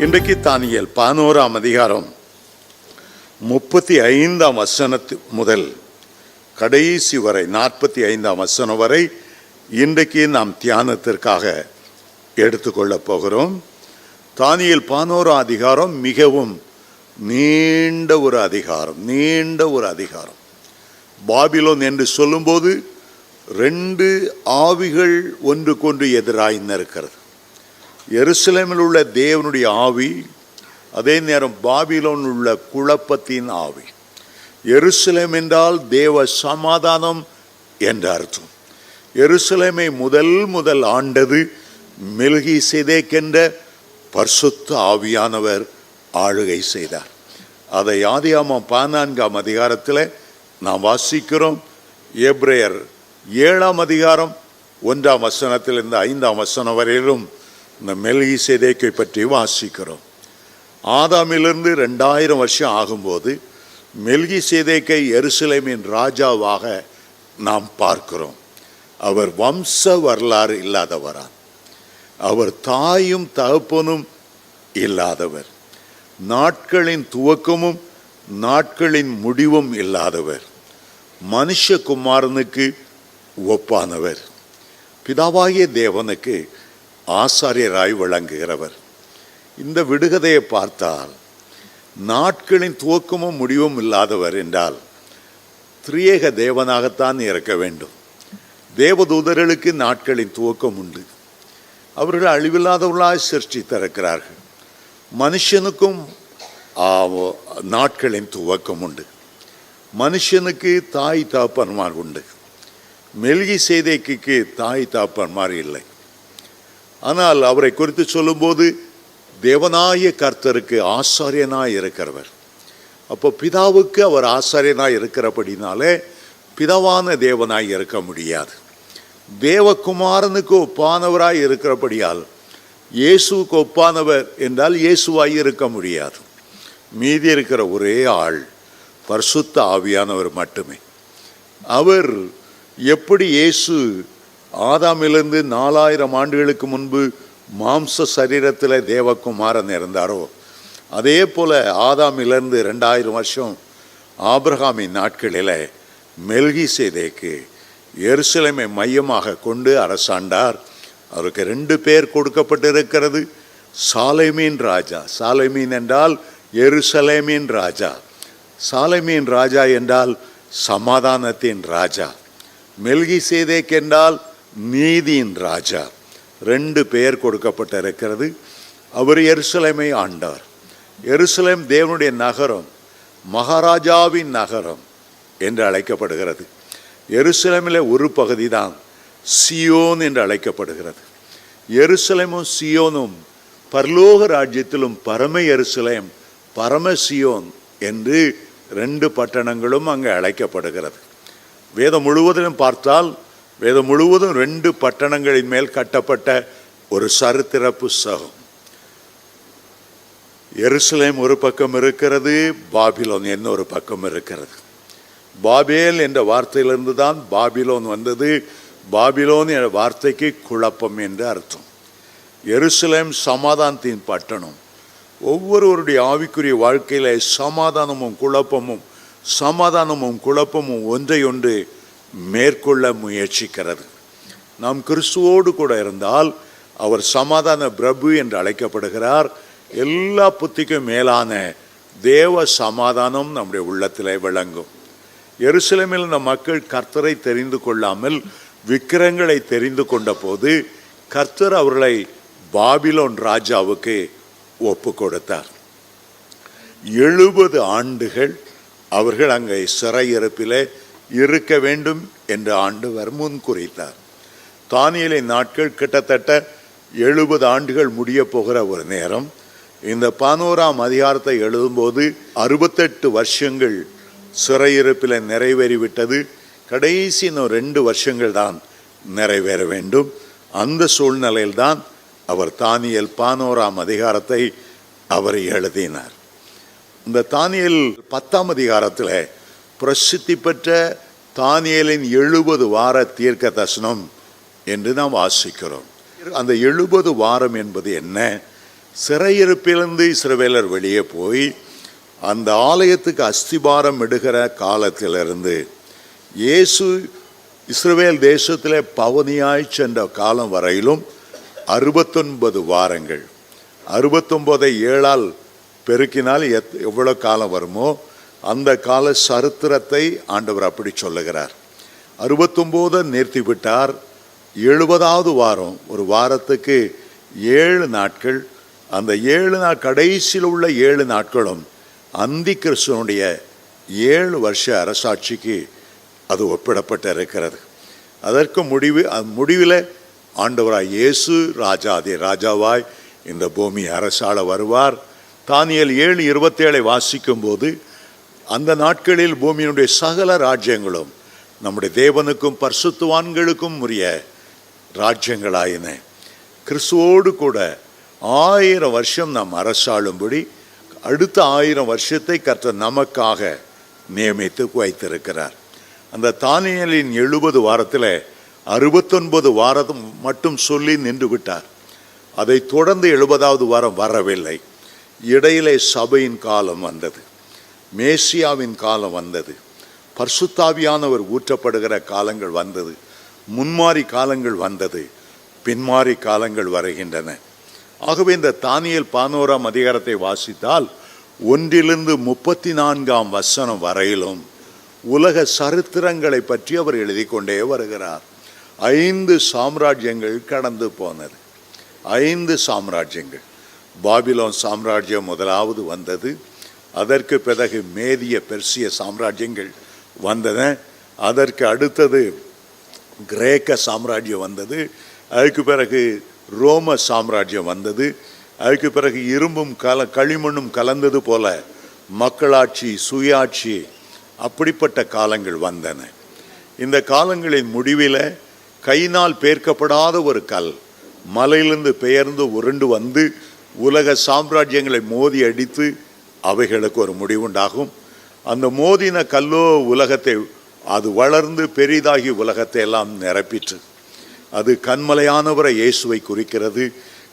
இன்றைக்கு தானியேல் 11ஆம் அதிகாரம் 35ஆம் வசனத்து முதல் கடைசி வரை 45ஆம் வசனம் வரை இன்றைக்கு நாம் தியானத்திற்காக எடுத்துக்கொள்ளப் போகிறோம். தானியேல் 11ஆம் அதிகாரம் மிகவும் நீண்ட ஒரு அதிகாரம். பாபிலோன் என்று சொல்லும்போது 2 ஆவிகள் ஒன்றுக்கொன்று எதிராய் நிற்கிறது. எருசலேமில் உள்ள தேவனுடைய ஆவி, அதே நேரம் பாபிலோன் உள்ள குழப்பத்தின் ஆவி. எருசலேம் என்றால் தேவ சமாதானம் என்ற அர்த்தம். எருசலேமை முதல் ஆண்டது மெல்கிசேதேக் என்ற பரிசுத்த ஆவியானவர் ஆளுகை செய்தார். அதை ஆதியாகமம் 14ஆம் அதிகாரத்தில் நாம் வாசிக்கிறோம். எபிரேயர் 7ஆம் அதிகாரம் 1ஆம் வசனத்திலிருந்து 5ஆம் வசனம் வரையிலும் இந்த மெல்கிசேதேக்கை பற்றி வாசிக்கிறோம். ஆதாமிலிருந்து 2000 வருஷம் ஆகும்போது மெல்கிசேதேக்கை எருசலேமின் ராஜாவாக நாம் பார்க்கிறோம். அவர் வம்ச வரலாறு இல்லாதவரான், அவர் தாயும் தகப்பனும் இல்லாதவர், நாட்களின் துவக்கமும் நாட்களின் முடிவும் இல்லாதவர், மனுஷகுமாரனுக்கு ஒப்பானவர், பிதாவாகிய தேவனுக்கு ஆசாரியராய் விளங்குகிறவர். இந்த விடுகதையை பார்த்தால் நாட்களின் துவக்கமும் முடிவும் இல்லாதவர் என்றால் திரியேக தேவனாகத்தான் இருக்க வேண்டும். தேவதூதர்களுக்கு நாட்களின் துவக்கம் உண்டு, அவர்கள் அழிவில்லாதவர்களாய் சிருஷ்டித்திருக்கிறார்கள். மனுஷனுக்கும் நாட்களின் துவக்கம் உண்டு. மனுஷனுக்கு தாய் தாப்பன்மார் உண்டு. மெல்கிசேதேக்குக்கு தாய் தாப்பன்மார் இல்லை. ஆனால் அவரை குறித்து சொல்லும்போது தேவனாய கர்த்தருக்கு ஆசாரியனாய் இருக்கிறவர். அப்போ பிதாவுக்கு அவர் ஆசாரியனாய் இருக்கிறபடினாலே பிதாவான தேவனாய் இருக்க முடியாது. தேவகுமாரனுக்கு ஒப்பானவராய் இருக்கிறபடியால் இயேசுக்கு ஒப்பானவர் என்றால் இயேசுவாய் இருக்க முடியாது. மீதி இருக்கிற ஒரே ஆள் பரிசுத்த ஆவியானவர் மட்டுமே. அவர் எப்படி இயேசு ஆதாமிலிருந்து 4000 ஆண்டுகளுக்கு முன்பு மாம்ச சரீரத்தில் தேவகுமாரன் இருந்தாரோ, அதே போல ஆதாமிலிருந்து 2000 வருஷம் ஆபிரகாமின் நாட்களில் மெல்கிசேதேக்கு எருசலேமை மையமாக கொண்டு அரசாண்டார். அவருக்கு 2 பேர் கொடுக்கப்பட்டிருக்கிறது. சாலேமின் ராஜா. சாலேமின் என்றால் எருசலேமின் ராஜா. சாலேமின் ராஜா என்றால் சமாதானத்தின் ராஜா. மெல்கிசேதேக் என்றால் நீதியின் ராஜா. 2 பெயர் கொடுக்கப்பட்டிருக்கிறது. அவர் எருசலேமை ஆண்டார். எருசலேம் தேவனுடைய நகரம், மகாராஜாவின் நகரம் என்று அழைக்கப்படுகிறது. எருசலேமில் ஒரு பகுதி தான் சியோன் என்று அழைக்கப்படுகிறது. எருசலேமும் சியோனும் பரலோக ராஜ்யத்திலும் பரம எருசலேம், பரம சியோன் என்று 2 பட்டணங்களும் அங்கே அழைக்கப்படுகிறது. வேதம் முழுவதிலும் பார்த்தால் வேதம் முழுவதும் 2 பட்டணங்களின் மேல் கட்டப்பட்ட ஒரு சரித்திர புஸ்தகம். எருசலேம் ஒரு பக்கம் இருக்கிறது, பாபிலோன் இன்னொரு பக்கம் இருக்கிறது. பாபேல் என்ற வார்த்தையிலிருந்து தான் பாபிலோன் வந்தது. பாபிலோன் என்ற வார்த்தைக்கு குழப்பம் என்று அர்த்தம். எருசலேம் சமாதானத்தின் பட்டணம். ஒவ்வொருவருடைய ஆவிக்குரிய வாழ்க்கையில சமாதானமும் குழப்பமும் ஒன்றையொன்று மேற்கொள்ள முயற்சிக்கிறது. நாம் கிறிஸ்துவோடு கூட இருந்தால் அவர் சமாதான பிரபு என்று அழைக்கப்படுகிறார். எல்லா புத்திக்கும் மேலான தேவ சமாதானம் நம்முடைய உள்ளத்தில் விளங்கும். எருசலேமில் இந்த மக்கள் கர்த்தரை தெரிந்து கொள்ளாமல் விக்கிரங்களை தெரிந்து கொண்ட போது கர்த்தர் அவர்களை பாபிலோன் ராஜாவுக்கு ஒப்பு கொடுத்தார். 70 ஆண்டுகள் அவர்கள் அங்கே சிறையிருப்பிலே இருக்க வேண்டும் என்று ஆண்டவர் முன் குறித்தார். தானியேலின் நாட்கள் கிட்டத்தட்ட 70 ஆண்டுகள் முடிய போகிற ஒரு நேரம். இந்த 11ஆம் அதிகாரத்தை எழுதும்போது 68 வருஷங்கள் சிறையிருப்பில் நிறைவேறிவிட்டது. கடைசி 2 வருஷங்கள் தான் நிறைவேற வேண்டும். அந்த சூழ்நிலையில்தான் அவர் தானியேல் 11ஆம் அதிகாரத்தை அவர் எழுதினார். இந்த தானியேல் 10ஆம் அதிகாரத்தில் பிரசித்தி பெற்ற தானியேலின் 70 வார தீர்க்க தரிசனம் என்று நாம் வாசிக்கிறோம். அந்த 70 வாரம் என்பது என்ன? சிறையிருப்பிலிருந்து இஸ்ரவேலர் வெளியே போய் அந்த ஆலயத்துக்கு அஸ்திபாரம் இடுகிற காலத்திலிருந்து இயேசு இஸ்ரவேல் தேசத்திலே பவனியாய் சென்ற காலம் வரையிலும் 69 வாரங்கள். 69 7ஆல் பெருக்கினால் எவ்வளோ காலம் வருமோ அந்த கால சரித்திரத்தை ஆண்டவர் அப்படி சொல்லுகிறார். 69 நிறுத்தி விட்டார். 70வது வாரம், ஒரு வாரத்துக்கு 7 நாட்கள். அந்த 7 நாள் கடைசியில் உள்ள 7 நாட்களும் அந்தி கிறிஸ்துவனுடைய 7 வருஷ அரசாட்சிக்கு அது ஒப்பிடப்பட்டு இருக்கிறது. அதற்கு முடிவில் ஆண்டவராய் இயேசு ராஜாவாய் இந்த பூமி அரசாள வருவார். தானியேல் 7:27 வாசிக்கும் போது அந்த நாட்களில் பூமியினுடைய சகல ராஜ்யங்களும் நம்முடைய தேவனுக்கும் பரிசுத்தவான்களுக்கும் உரிய ராஜ்யங்களாயின. கிறிஸ்துவோடு கூட 1000 வருஷம் நாம் அரசாளும்படி அடுத்த 1000 வருஷத்தை கர்த்தர் நமக்காக நியமித்து வைத்திருக்கிறார். அந்த தானியேலின் 70 வாரத்தில் 69 வாரம் மட்டும் சொல்லி நின்று விட்டார். அதை தொடர்ந்து 70வது வாரம் வரவில்லை. இடையிலே சபையின் காலம் வந்தது, மேசியாவின் காலம் வந்தது, பரிசுத்தாவியானவர் ஊற்றப்படுகிற காலங்கள் வந்தது, முன்மாறி காலங்கள் வந்தது, பின்மாறி காலங்கள் வருகின்றன. ஆகவே இந்த தானியேல் 11ஆம் அதிகாரத்தை வாசித்தால் 1 34 வசனம் வரையிலும் உலக சரித்திரங்களை பற்றி அவர் எழுதி கொண்டே வருகிறார். 5 சாம்ராஜ்யங்கள் கடந்து போனது. 5 சாம்ராஜ்யங்கள். பாபிலோன் சாம்ராஜ்யம் முதலாவது வந்தது. அதற்கு பிறகு மேதிய பெர்சிய சாம்ராஜ்யங்கள் வந்தன. அதற்கு அடுத்தது கிரேக்க சாம்ராஜ்யம் வந்தது. அதுக்கு பிறகு ரோம சாம்ராஜ்யம் வந்தது. அதுக்கு பிறகு இரும்பும் களிமண்ணும் கலந்தது போல மக்களாட்சி, சுயாட்சி, அப்படிப்பட்ட காலங்கள் வந்தன. இந்த காலங்களின் முடிவில் கையினால் பேர்க்கப்படாத ஒரு கல் மலையிலிருந்து பெயர்ந்து உருண்டு வந்து உலக சாம்ராஜ்யங்களை மோதி அடித்து அவைகளுக்கு ஒரு முடிவுண்டாகும். அந்த மோதின கல்லோ உலகத்தை, அது வளர்ந்து பெரிதாகி உலகத்தை எல்லாம் நிரப்பிற்று. அது கண்மலையானவரை இயேசுவை குறிக்கிறது.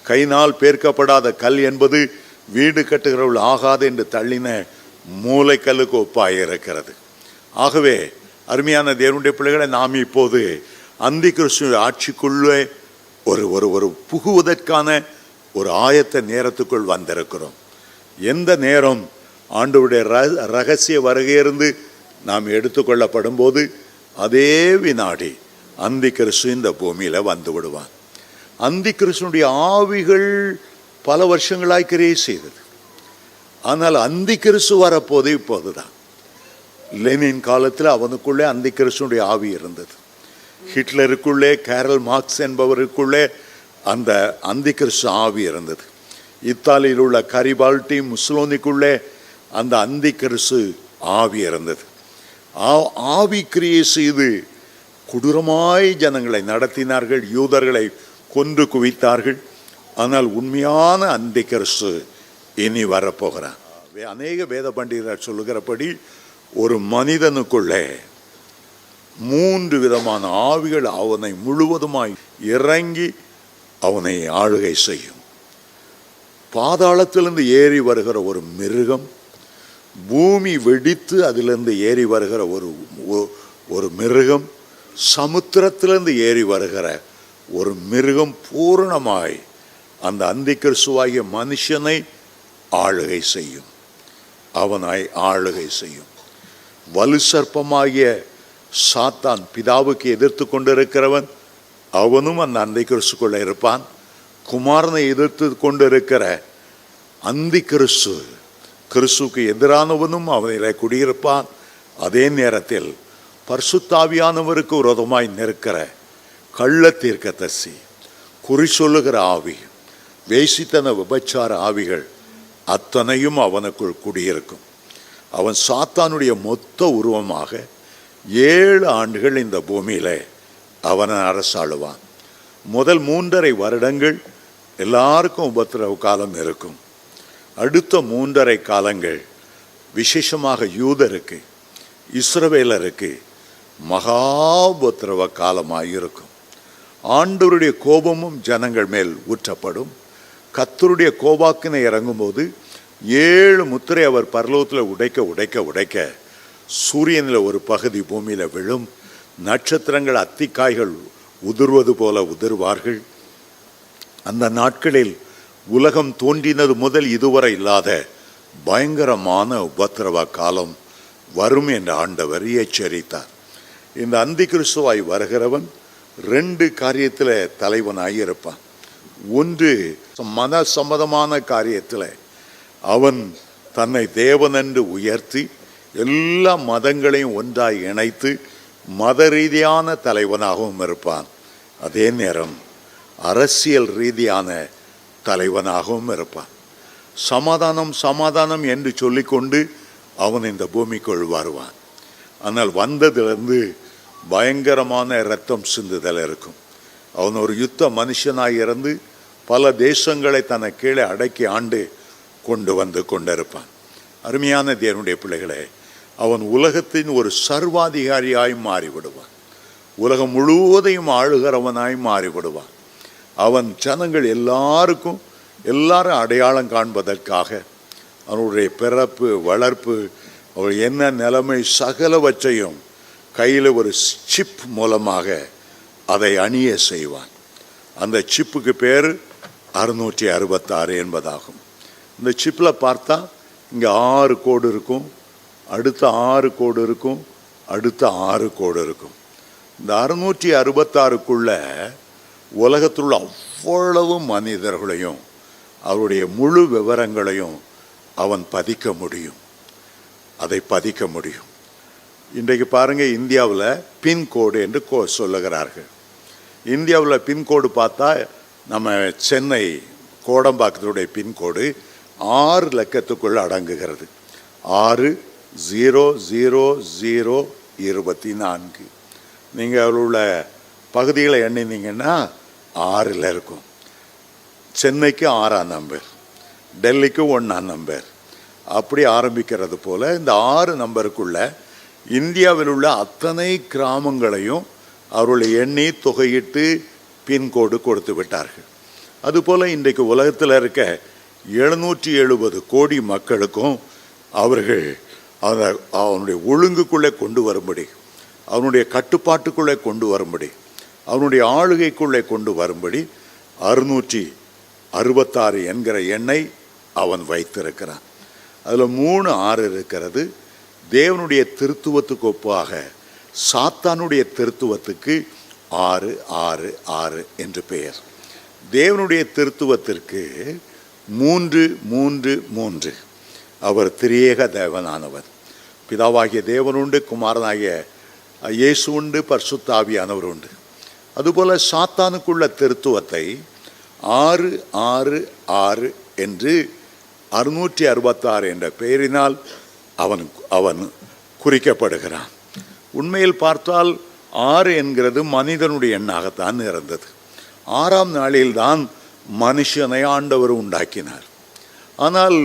கையினால் பேர்க்கப்படாத கல் என்பது வீடு கட்டுகிறவள் ஆகாது என்று தள்ளின மூளைக்கல்லுக்கு ஒப்பாக இருக்கிறது. ஆகவே அருமையான தேவனுடைய பிள்ளைகளை, நாம் இப்போது அந்தி கிறிஸ்துவின் ஆட்சிக்குள்ளே ஒரு புகுவதற்கான ஒரு ஆயத்த நேரத்துக்குள் வந்திருக்கிறோம். எந்த நேரம் ஆண்டவருடைய ரகசிய வருகையிலிருந்து நாம் எடுத்துக்கொள்ளப்படும் போது அதே வினாடி அந்தி கிறிஸ்து இந்த பூமியில் வந்து விடுவான். அந்தி கிறிஸ்துனுடைய ஆவிகள் பல வருஷங்களாய் கிரியை செய்தது. ஆனால் அந்தி கிறிஸ்து வரப்போது இப்போதுதான். லெனின் காலத்தில் அவனுக்குள்ளே அந்தி கிறிஸ்துனுடைய ஆவி இருந்தது. ஹிட்லருக்குள்ளே, கேரல் மார்க்ஸ் என்பவருக்குள்ளே அந்த அந்தி கிறிஸ்து ஆவி இருந்தது. இத்தாலியில் உள்ள கரிபால்டி முஸ்லோனிக்குள்ளே அந்த அந்தி கிறிஸ்து ஆவி இருந்தது. ஆவி கிரியை செய்து கொடூரமாய் ஜனங்களை நடத்தினார்கள், யூதர்களை கொன்று குவித்தார்கள். ஆனால் உண்மையான அந்தி கிறிஸ்து இனி வரப்போகிறான். அநேக வேத பண்டிதர் சொல்லுகிறபடி ஒரு மனிதனுக்குள்ளே 3 விதமான ஆவிகள் அவனை முழுவதுமாய் இறங்கி அவனை ஆளுகை செய்யும். பாதாளத்திலிருந்து ஏறி வருகிற ஒரு மிருகம், பூமி வெடித்து அதிலிருந்து ஏறி வருகிற ஒரு மிருகம், சமுத்திரத்திலிருந்து ஏறி வருகிற ஒரு மிருகம் பூரணமாய் அந்த அந்தி கிறிஸ்துவாகிய மனுஷனை ஆளுகை செய்யும். அவனை ஆளுகை செய்யும். வலு சர்ப்பமாகிய சாத்தான், பிதாவுக்கு எதிர்த்து கொண்டிருக்கிறவன், அவனும் அந்த அந்தி கிறிஸ்துக்குள்ள இருப்பான். குமாரனை எதிர்த்து கொண்டிருக்கிற அந்தி கிறிஸ்து, கிறிஸ்துக்கு எதிரானவனும் அவனிலே குடியிருப்பான். அதே நேரத்தில் பரிசுத்தாவியானவருக்கு விரோதமாய் நிற்கிற கள்ள தீர்க்கதரிசி, குறி சொல்லுகிற ஆவி, வேசித்தன விபச்சார ஆவிகள் அத்தனையும் அவனுக்குள் குடியிருக்கும். அவன் சாத்தானுடைய மொத்த உருவமாக 7 ஆண்டுகள் இந்த பூமியில் அவனை அரசாளுவான். முதல் 3.5 வருடங்கள் எல்லாருக்கும் உபத்திரவ காலம் இருக்கும். அடுத்த 3.5 காலங்கள் விசேஷமாக யூதருக்கு, இஸ்ரவேலருக்கு மகா உபத்திரவ காலமாக இருக்கும். ஆண்டவருடைய கோபமும் ஜனங்கள் மேல் ஊற்றப்படும். கர்த்தருடைய கோபாக்கினை இறங்கும்போது 7 முத்திரை அவர் பரலோகத்தில் உடைக்க உடைக்க உடைக்க சூரியனில் ஒரு பகுதி பூமியில் விழும். நட்சத்திரங்கள் அத்திக்காய்கள் உதிர்வது போல உதிர்வார்கள். அந்த நாட்களில் உலகம் தோன்றினது முதல் இதுவரை இல்லாத பயங்கரமான உபத்திரவ காலம் வரும் என்று ஆண்டவர் எச்சரித்தார். இந்த அந்தி கிறிஸ்துவாய் வருகிறவன் 2 காரியத்தில் தலைவனாய் இருப்பான். ஒன்று, மத சம்மதமான காரியத்தில் அவன் தன்னை தேவனென்று உயர்த்தி எல்லா மதங்களையும் ஒன்றாய் இணைத்து மத ரீதியான தலைவனாகவும் இருப்பான். அதே நேரம் அரசியல் ரீதியான தலைவனாகவும் இருப்பான். சமாதானம் சமாதானம் என்று சொல்லிக்கொண்டு அவன் இந்த பூமிக்குள் வருவான். ஆனால் வந்ததிலிருந்து பயங்கரமான இரத்தம் சிந்துதல் இருக்கும். அவன் ஒரு யுத்த மனுஷனாய் இருந்து பல தேசங்களை தன்னை கீழே அடக்கி ஆண்டு கொண்டு வந்து கொண்டிருப்பான். அருமையான தேவனுடைய பிள்ளைகளே, அவன் உலகத்தின் ஒரு சர்வாதிகாரியாய் மாறிவிடுவான். உலகம் முழுவதையும் ஆளுகிறவனாய் மாறிவிடுவான். அவன் ஜனங்கள் எல்லாரும் அடையாளம் காண்பதற்காக அவனுடைய பிறப்பு வளர்ப்பு அவள் என்ன நிலைமை சகலவற்றையும் கையில் ஒரு சிப் மூலமாக அதை அணிய செய்வான். அந்த சிப்புக்கு பேர் 666 என்பதாகும். இந்த சிப்பில் பார்த்தா இங்கே 6 கோடு இருக்கும், அடுத்த 6 கோடு இருக்கும், அடுத்த 6 கோடு இருக்கும். இந்த 666க்குள்ள உலகத்தில் உள்ள அவ்வளவு மனிதர்களையும் அவருடைய முழு விவரங்களையும் அவன் பதிக்க முடியும். அதை பதிக்க முடியும். இன்றைக்கு பாருங்கள், இந்தியாவில் பின்கோடு என்று சொல்லுகிறார்கள். இந்தியாவில் பின்கோடு பார்த்தா நம்ம சென்னை கோடம்பாக்கத்துடைய பின்கோடு 6 இலக்கத்துக்குள் அடங்குகிறது. 6000024. நீங்கள் அதில் உள்ள பகுதிகளை எண்ணினீங்கன்னா 6ல் இருக்கும். சென்னைக்கு 6ஆம் நம்பர், டெல்லிக்கு 1ஆம் நம்பர், அப்படி ஆரம்பிக்கிறது போல் இந்த 6 நம்பருக்குள்ள இந்தியாவில் உள்ள அத்தனை கிராமங்களையும் அவருடைய எண்ணி தொகையிட்டு பின்கோடு கொடுத்து விட்டார்கள். அதுபோல் இன்றைக்கு உலகத்தில் இருக்க 770 கோடி மக்களுக்கும் அவர்கள் அவனுடைய ஒழுங்குக்குள்ளே கொண்டு வரும்படி, அவனுடைய கட்டுப்பாட்டுக்குள்ளே கொண்டு வரும்படி, அவனுடைய ஆளுகைக்குள்ளே கொண்டு வரும்படி 666 என்கிற எண்ணை அவன் வைத்திருக்கிறான். அதில் 3 6 இருக்கிறது. தேவனுடைய திருத்துவத்துக்கு ஒப்பாக சாத்தானுடைய திருத்துவத்துக்கு 666 என்று பெயர். தேவனுடைய திருத்துவத்திற்கு 333. அவர் திரியேக தேவனானவர். பிதாவாகிய தேவன் உண்டு, குமாரனாகிய இயேசு உண்டு, பரிசுத்த ஆவியானவர் உண்டு. அதுபோல் சாத்தானுக்குள்ள திருத்துவத்தை 666 என்று 666 என்ற பெயரினால் அவன் குறிக்கப்படுகிறான். உண்மையில் பார்த்தால் 6 என்கிறது மனிதனுடைய எண்ணாகத்தான் இருந்தது. 6ஆம் நாளில்தான் மனுஷனை ஆண்டவர் உண்டாக்கினார். ஆனால்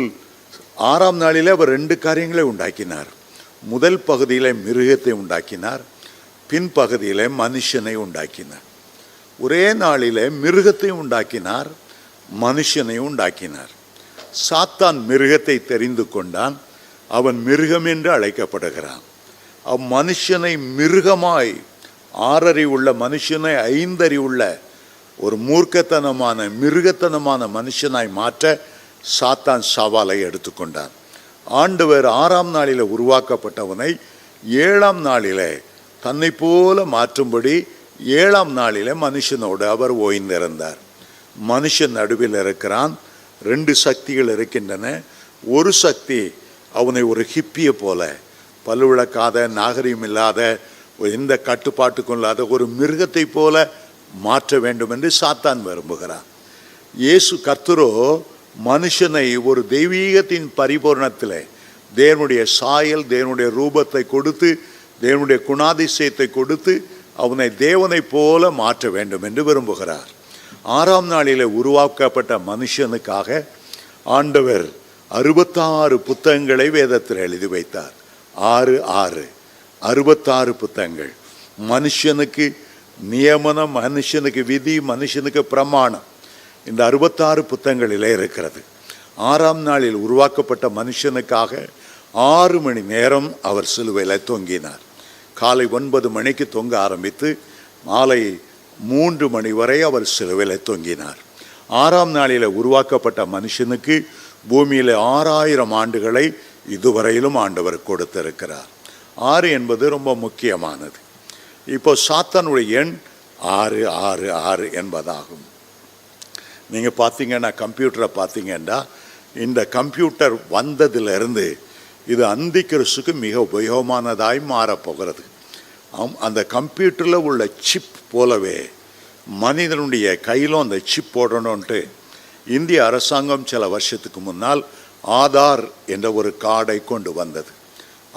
6ஆம் நாளில் அவர் 2 காரியங்களை உண்டாக்கினார். முதல் பகுதியில் மிருகத்தை உண்டாக்கினார், பின்பகுதியில் மனுஷனை உண்டாக்கினார். ஒரே நாளில் மிருகத்தை உண்டாக்கினார், மனுஷனை உண்டாக்கினார். சாத்தான் மிருகத்தை தெரிந்து கொண்டான். அவன் மிருகம் என்று அழைக்கப்படுகிறான். மனுஷனை மிருகமாய் 6 அறிவுள்ள மனுஷனை 5 அறிவுள்ள ஒரு மூர்க்கத்தனமான மிருகத்தனமான மனுஷனாய் மாற்ற சாத்தான் சவாலை எடுத்துக்கொண்டான். ஆண்டவர் 6ஆம் நாளில் உருவாக்கப்பட்டவனை 7ஆம் நாளில் தன்னை போல மாற்றும்படி 7ஆம் நாளில் மனுஷனோடு அவர் ஓய்ந்திருந்தார். மனுஷன் நடுவில் இருக்கிறான். 2 சக்திகள் இருக்கின்றன. ஒரு சக்தி அவனை ஒரு ஹிப்பியை போல, பல்விளக்காத, நாகரிகம் இல்லாத, எந்த கட்டுப்பாட்டுக்கும் இல்லாத ஒரு மிருகத்தை போல மாற்ற வேண்டும் என்று சாத்தான் விரும்புகிறான். இயேசு கர்த்தரோ மனுஷனை ஒரு தெய்வீகத்தின் பரிபூர்ணத்தில் தேவனுடைய சாயல், தேவனுடைய ரூபத்தை கொடுத்து, தேவனுடைய குணாதிசயத்தை கொடுத்து அவனை தேவனை போல மாற்ற வேண்டும் என்று விரும்புகிறார். 6ஆம் நாளில் உருவாக்கப்பட்ட மனுஷனுக்காக ஆண்டவர் 66 புத்தகங்களை வேதத்தில் எழுதி வைத்தார். 66 புத்தகங்கள். மனுஷனுக்கு நியமனம், மனுஷனுக்கு விதி, மனுஷனுக்கு பிரமாணம். இந்த 66 புத்தகங்களிலே இருக்கிறது. 6ஆம் நாளில் உருவாக்கப்பட்ட மனுஷனுக்காக 6 மணி நேரம் அவர் சிலுவையில் தொங்கினார். காலை 9 மணிக்கு தொங்க ஆரம்பித்து மாலை 3 மணி வரை அவர் சிலுவையில் தொங்கினார். 6ஆம் நாளில் உருவாக்கப்பட்ட மனுஷனுக்கு பூமியில் 6000 ஆண்டுகளை இதுவரையிலும் ஆண்டவர் கொடுத்திருக்கிறார். 6 என்பது ரொம்ப முக்கியமானது. இப்போ சாத்தானுடைய எண் 666 என்பதாகும். நீங்கள் பார்த்தீங்கன்னா கம்ப்யூட்டரை பார்த்தீங்கன்னா இந்த கம்ப்யூட்டர் வந்ததிலிருந்து இது அந்தி கிறிஸ்துக்கு மிக உபயோகமானதாய் மாறப்போகிறது. அந்த கம்ப்யூட்டரில் உள்ள சிப் போலவே மனிதனுடைய கையிலும் அந்த சிப் போடணுன்ட்டு இந்திய அரசாங்கம் சில வருஷத்துக்கு முன்னால் ஆதார் என்ற ஒரு கார்டை கொண்டு வந்தது.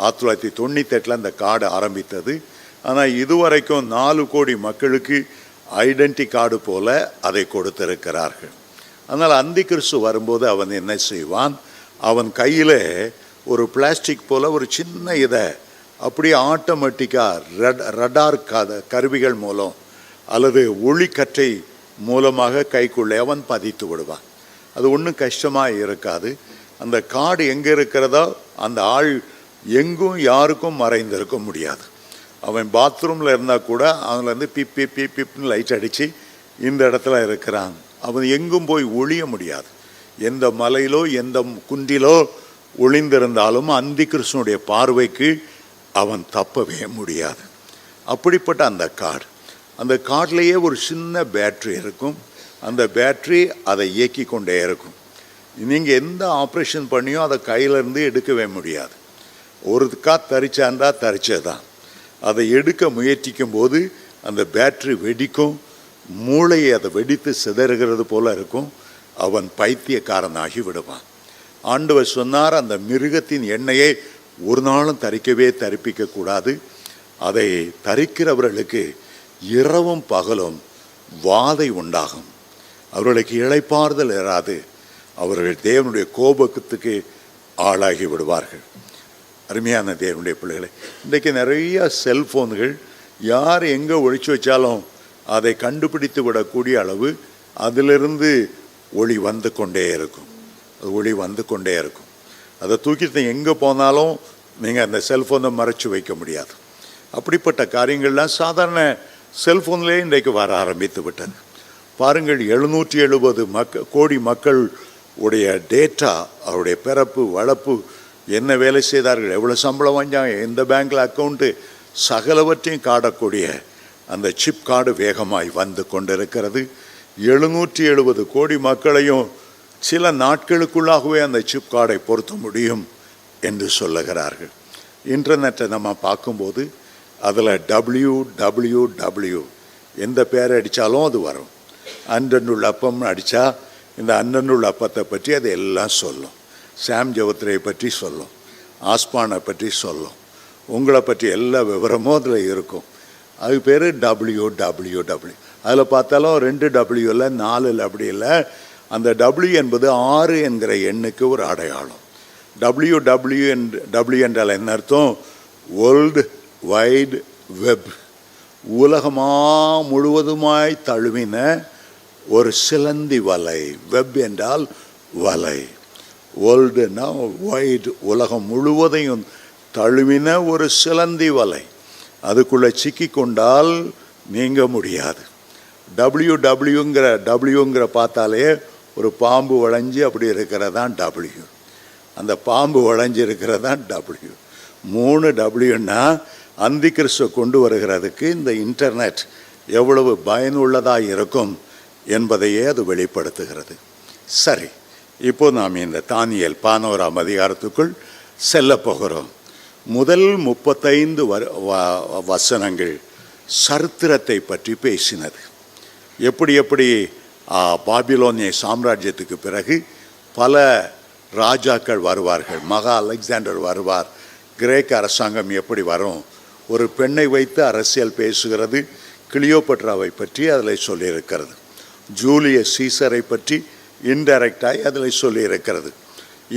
1998 அந்த கார்டு ஆரம்பித்தது. ஆனால் இதுவரைக்கும் 4 கோடி மக்களுக்கு ஐடென்டி கார்டு போல அதை கொடுத்திருக்கிறார்கள். அதனால் அந்தி கிறிஸ்து வரும்போது அவன் என்ன செய்வான், அவன் கையில் ஒரு பிளாஸ்டிக் போல் ஒரு சின்ன இதை அப்படியே ஆட்டோமேட்டிக்காக ரடார் கருவிகள் மூலம் அல்லது ஒளிக்கற்றை மூலமாக கைக்குள்ளே அவன் பதித்து விடுவான். அது ஒன்றும் கஷ்டமாக இருக்காது. அந்த கார்டு எங்கே இருக்கிறதோ அந்த ஆள் எங்கும் யாருக்கும் மறைந்திருக்க முடியாது. அவன் பாத்ரூமில் இருந்தால் கூட அவன்லேருந்து பிப்னு லைட் அடித்து இந்த இடத்துல இருக்கிறான். அவன் எங்கும் போய் ஒளிய முடியாது. எந்த மலையிலோ எந்த குன்றிலோ ஒளிந்திருந்தாலும் அந்தி கிறிஸ்துனுடைய பார்வைக்கு அவன் தப்பவே முடியாது. அப்படிப்பட்ட அந்த கார்ட்லேயே ஒரு சின்ன பேட்ரி இருக்கும். அந்த பேட்ரி அதை இயக்கி கொண்டே இருக்கும். நீங்கள் எந்த ஆப்ரேஷன் பண்ணியோ அதை கையிலேருந்து எடுக்கவே முடியாது. ஒருக்கா தரிச்சாண்டா தரிச்சதான். அதை எடுக்க முயற்சிக்கும் போது அந்த பேட்ரி வெடிக்கும். மூளையை அதை வெடித்து சிதறுகிறது போல இருக்கும். அவன் பைத்தியக்காரனாகி விடுவான். ஆண்டவர் சொன்னார், அந்த மிருகத்தின் எண்ணெயை ஒரு நாளும் தரிப்பிக்க கூடாது. அதை தரிக்கிறவர்களுக்கு இரவும் பகலும் வாதை உண்டாகும். அவர்களுக்கு இளைப்பாறுதல் இராது. அவர்கள் தேவனுடைய கோபத்துக்கு ஆளாகி விடுவார்கள். அருமையான தேவனுடைய பிள்ளைகளை, இன்றைக்கு நிறைய செல்ஃபோன்கள் யார் எங்கே ஒழிச்சு வச்சாலும் அதை கண்டுபிடித்து விடக்கூடிய அளவு அதிலிருந்து ஒளி வந்து கொண்டே இருக்கும். அது ஒளி வந்து கொண்டே இருக்கும். அதை தூக்கிட்டு எங்கே போனாலும் நீங்கள் அந்த செல்ஃபோனை மறைச்சி வைக்க முடியாது. அப்படிப்பட்ட காரியங்கள்லாம் சாதாரண செல்ஃபோன்லேயே இன்றைக்கு வர ஆரம்பித்து விட்டது. பாருங்கள், 770 கோடி மக்கள் உடைய டேட்டா, அவருடைய பிறப்பு வளர்ப்பு, என்ன வேலை செய்தார்கள், எவ்வளோ சம்பளம் வாங்கினாங்க, எந்த பேங்க்கில் அக்கௌண்ட்டு, சகலவற்றையும் காடக்கூடிய அந்த சிப் கார்டு வேகமாய் வந்து கொண்டிருக்கிறது. 770 கோடி மக்களையும் சில நாட்களுக்குள்ளாகவே அந்த சிப் கார்டை பொருத்த முடியும் என்று சொல்லுகிறார்கள். இன்டர்நெட்டை நம்ம பார்க்கும்போது அதில் www எந்த பேரை அடித்தாலும் அது வரும். அன்றனுள்ள அப்பம்னு அடித்தா இந்த அன்றனுள்ள அப்பத்தை பற்றி அது எல்லாம் சொல்லும். சாம் ஜெவத்ரேயை பற்றி சொல்லும், ஆஸ்பானை பற்றி சொல்லும், உங்களை பற்றி எல்லா விவரமும் அதில் இருக்கும். அது பேர் www. அதில் பார்த்தாலும் 2 W இல்லை, 4 இல்லை, அப்படி இல்லை. அந்த W என்பது 6 என்கிற எண்ணுக்கு ஒரு அடையாளம். W என்றால் என்ன அர்த்தம்? World wide web. உலகமா முழுவதுமாய் தழுவின ஒரு சிலந்தி வலை. வெப் என்றால் வலை. வேர்ல்டுனா வைடு, உலகம் முழுவதையும் தழுவின ஒரு சிலந்தி வலை. அதுக்குள்ளே சிக்கி கொண்டால் நீங்க முடியாது. டபிள்யூங்கிற பார்த்தாலே ஒரு பாம்பு வளைஞ்சி அப்படி இருக்கிறதான் W. அந்த பாம்பு வளைஞ்சி இருக்கிறதான் W. 3 Wன்னா அந்தி கிறிஸ்துவை கொண்டு வருகிறதுக்கு இந்த இன்டர்நெட் எவ்வளவு பயனுள்ளதாக இருக்கும் என்பதையே அது வெளிப்படுத்துகிறது. சரி, இப்போ நாம் இந்த தானியேல் 11ஆம் அதிகாரத்துக்குள் செல்ல போகிறோம். முதல் 35 வசனங்கள் சரித்திரத்தை பற்றி பேசினது. எப்படி பாபிலோனிய சாம்ராஜ்யத்துக்கு பிறகு பல ராஜாக்கள் வருவார்கள். மகா அலெக்சாண்டர் வருவார். கிரேக்க அரசாங்கம் எப்படி வரும், ஒரு பெண்ணை வைத்து அரசியல் பேசுகிறது. கிளியோபட்ராவை பற்றி அதில் சொல்லியிருக்கிறது. ஜூலியஸ் சீசரை பற்றி இன்டைரக்டாய் அதில் சொல்லியிருக்கிறது.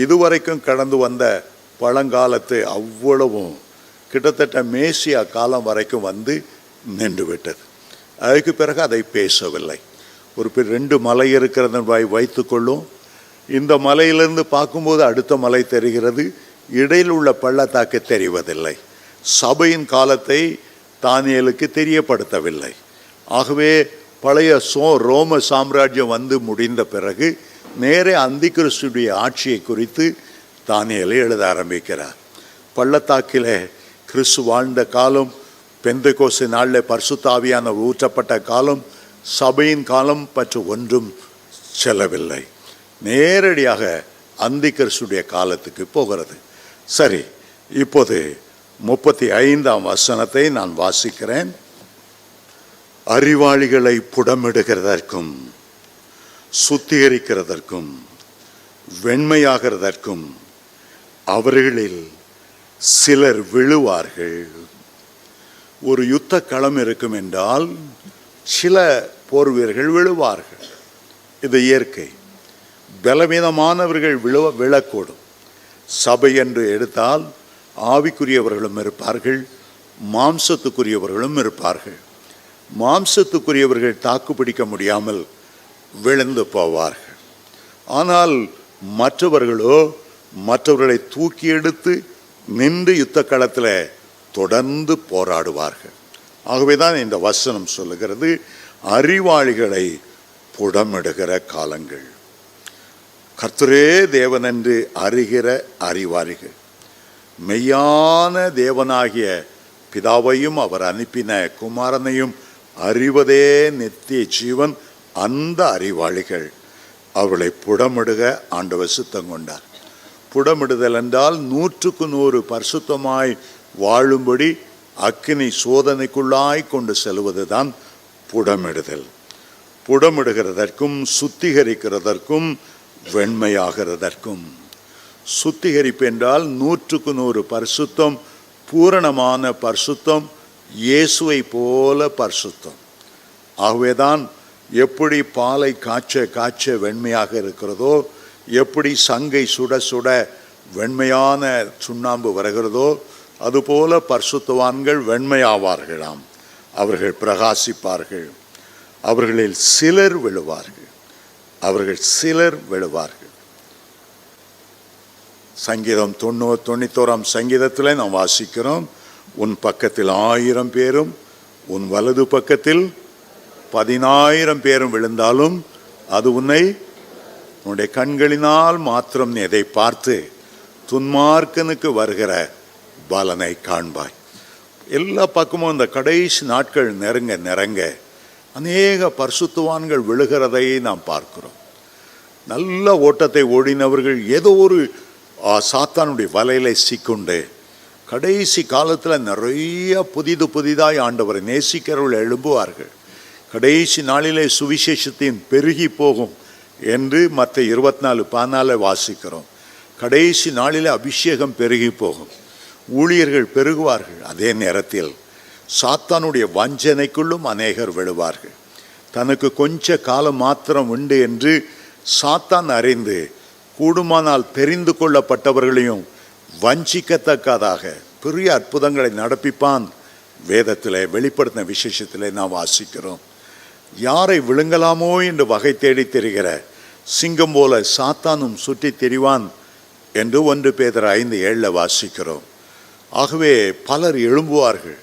இதுவரைக்கும் கடந்து வந்த பழங்காலத்து அவ்வளவும் கிட்டத்தட்ட மேசியா காலம் வரைக்கும் வந்து நின்று விட்டது. அதுக்கு பிறகு அதை பேசவில்லை. ஒரு 2 மலை இருக்கிறத வைத்துக்கொள்ளும். இந்த மலையிலிருந்து பார்க்கும்போது அடுத்த மலை தெரிகிறது, இடையில் உள்ள பள்ளத்தாக்கு தெரிவதில்லை. சபையின் காலத்தை தானியேலுக்கு தெரியப்படுத்தவில்லை. ஆகவே பழைய ரோம சாம்ராஜ்யம் வந்து முடிந்த பிறகு நேரே அந்திகிறிஸ்துடைய ஆட்சியை குறித்து தானியேல் எழுத ஆரம்பிக்கிறார். பள்ளத்தாக்கில் கிறிஸ்து வாழ்ந்த காலம், பெந்தெகோஸ்து நாளில் பரிசுத்த ஆவியான ஊற்றப்பட்ட காலம், சபையின் காலம் பற்றி ஒன்றும் செல்லவில்லை. நேரடியாக அந்திகிறிஸ்துடைய காலத்துக்கு போகிறது. சரி, இப்போது 35ஆம் வசனத்தை நான் வாசிக்கிறேன். அறிவாளிகளை புடமிடுகிறதற்கும் சுத்திகரிக்கிறதற்கும் வெண்மையாகிறதற்கும் அவர்களில் சிலர் விழுவார்கள். ஒரு யுத்த களம் இருக்கும் என்றால் சில போர் வீரர்கள் விழுவார்கள். இது இயற்கை. பலவீனமானவர்கள் விழக்கூடும். சபை என்று எடுத்தால் ஆவிக்குரியவர்களும் இருப்பார்கள், மாம்சத்துக்குரியவர்களும் இருப்பார்கள். மாம்சத்துக்குரியவர்கள் தாக்கு பிடிக்க முடியாமல் விழுந்து போவார்கள். ஆனால் மற்றவர்களோ மற்றவர்களை தூக்கி எடுத்து நின்று யுத்த களத்தில் தொடர்ந்து போராடுவார்கள். ஆகவேதான் இந்த வசனம் சொல்லுகிறது, அறிவாளிகளை புடமிடுகிற காலங்கள். கர்த்தரே தேவன் என்று அறிகிற அறிவாளிகள், மெய்யான தேவனாகிய பிதாவையும் அவர் அனுப்பின குமாரனையும் அறிவதே நித்திய ஜீவன். அந்த அறிவாளிகள் அவர்களை புடமிடுக ஆண்டவர் சித்தம் கொண்டார். புடமிடுதல் என்றால் 100க்கு 100 பரிசுத்தமாய் வாழும்படி அக்கினி சோதனைக்குள்ளாய் கொண்டு செல்வதுதான் புடமிடுதல். புடமிடுகிறதற்கும் சுத்திகரிக்கிறதற்கும் வெண்மையாகிறதற்கும். சுத்திகரிப்பு என்றால் 100க்கு 100 பரிசுத்தம், பூரணமான பரிசுத்தம், இயேசுவை போல பரிசுத்தம். ஆகவேதான் எப்படி பாலை காய்ச்ச வெண்மையாக இருக்கிறதோ, எப்படி சங்கை சுட சுட வெண்மையான சுண்ணாம்பு வருகிறதோ, அதுபோல பரிசுத்தவான்கள் வெண்மையாவார்களாம். அவர்கள் பிரகாசிப்பார்கள். அவர்களில் சிலர் விழுவார்கள். அவர்கள் சிலர் விழுவார்கள். சங்கீதம் 91ஆம் சங்கீதத்தில் நாம் வாசிக்கிறோம், உன் பக்கத்தில் 1000 பேரும் உன் வலது பக்கத்தில் 10,000 பேரும் விழுந்தாலும் அது உன்னுடைய கண்களினால் மாத்திரம் நீ எதை பார்த்து துன்மார்க்கனுக்கு வருகிற பலனை காண்பாய். எல்லா பக்கமும் இந்த கடைசி நாட்கள் நெருங்க அநேக பரிசுத்தவான்கள் விழுகிறதை நாம் பார்க்கிறோம். நல்ல ஓட்டத்தை ஓடினவர்கள் ஏதோ ஒரு சாத்தானுடைய வலையில சிக்குண்டு கடைசி காலத்தில் நிறைய புதிதாய் ஆண்டவரை நேசிக்கிறவர்கள் எழும்புவார்கள். கடைசி நாளிலே சுவிசேஷத்தின் பெருகி போகும் என்று மற்ற 24:14 வாசிக்கிறோம். கடைசி நாளிலே அபிஷேகம் பெருகி போகும், ஊழியர்கள் பெருகுவார்கள். அதே நேரத்தில் சாத்தானுடைய வஞ்சனைக்குள்ளும் அநேகர் விழுவார்கள். தனக்கு கொஞ்ச காலம் மாத்திரம் உண்டு என்று சாத்தான் அறிந்து கூடுமானால் தெரிந்து கொள்ளப்பட்டவர்களையும் வஞ்சிக்கத்தக்கதாக பெரிய அற்புதங்களை நடப்பிப்பான். வேதத்தில் வெளிப்படுத்தின விசேஷத்தில் நாம் வாசிக்கிறோம். யாரை விழுங்கலாமோ என்று வகை தேடி தெரிகிற சிங்கம் போல சாத்தானும் சுற்றி திரிவான் என்று 1 பேதுரு 5:7 வாசிக்கிறோம். ஆகவே பலர் எழும்புவார்கள்,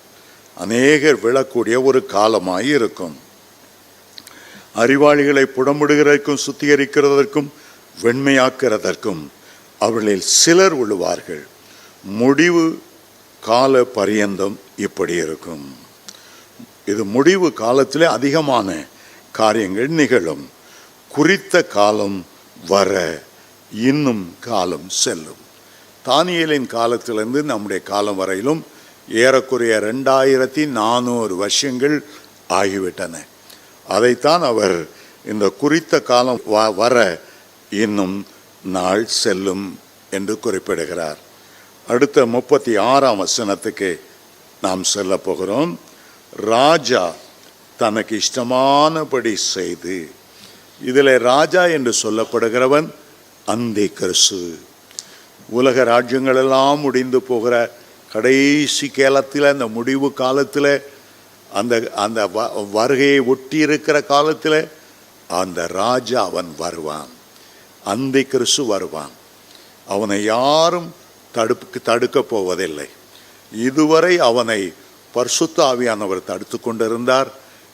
அநேகர் விழக்கூடிய ஒரு காலமாய் இருக்கும். அறிவாளிகளை புடமிடுகிறதற்கும் சுத்திகரிக்கிறதற்கும் வெண்மையாக்கிறதற்கும் அவர்களில் சிலர் விழுவார்கள். முடிவு கால பரியந்தம் இப்படி இருக்கும். இது முடிவு காலத்திலே அதிகமான காரியங்கள் நிகழும். குறித்த காலம் வர இன்னும் காலம் செல்லும். தானியேலின் காலத்திலிருந்து நம்முடைய காலம் வரையிலும் ஏறக்குறைய 2400 வருஷங்கள் ஆகிவிட்டன. அதைத்தான் அவர் இந்த குறித்த காலம் வர இன்னும் நாள் செல்லும் என்று குறிப்பிடுகிறார். அடுத்த 36ஆம் வசனத்துக்கு நாம் செல்ல போகிறோம். ராஜா தனக்கு இஷ்டமானபடி செய்து, இதில் ராஜா என்று சொல்லப்படுகிறவன் அந்திகிறிஸ்து. உலக ராஜ்யங்களெல்லாம் முடிந்து போகிற கடைசி காலத்தில், அந்த முடிவு காலத்தில், அந்த வருகையை ஒட்டி இருக்கிற காலத்தில் அந்த ராஜா அவன் வருவான், அந்தி கிறிஸ்து வருவான். அவனை யாரும் தடுக்க போவதில்லை. இதுவரை அவனை பரிசுத்த ஆவியானவர் தடுத்து கொண்டிருந்தார்.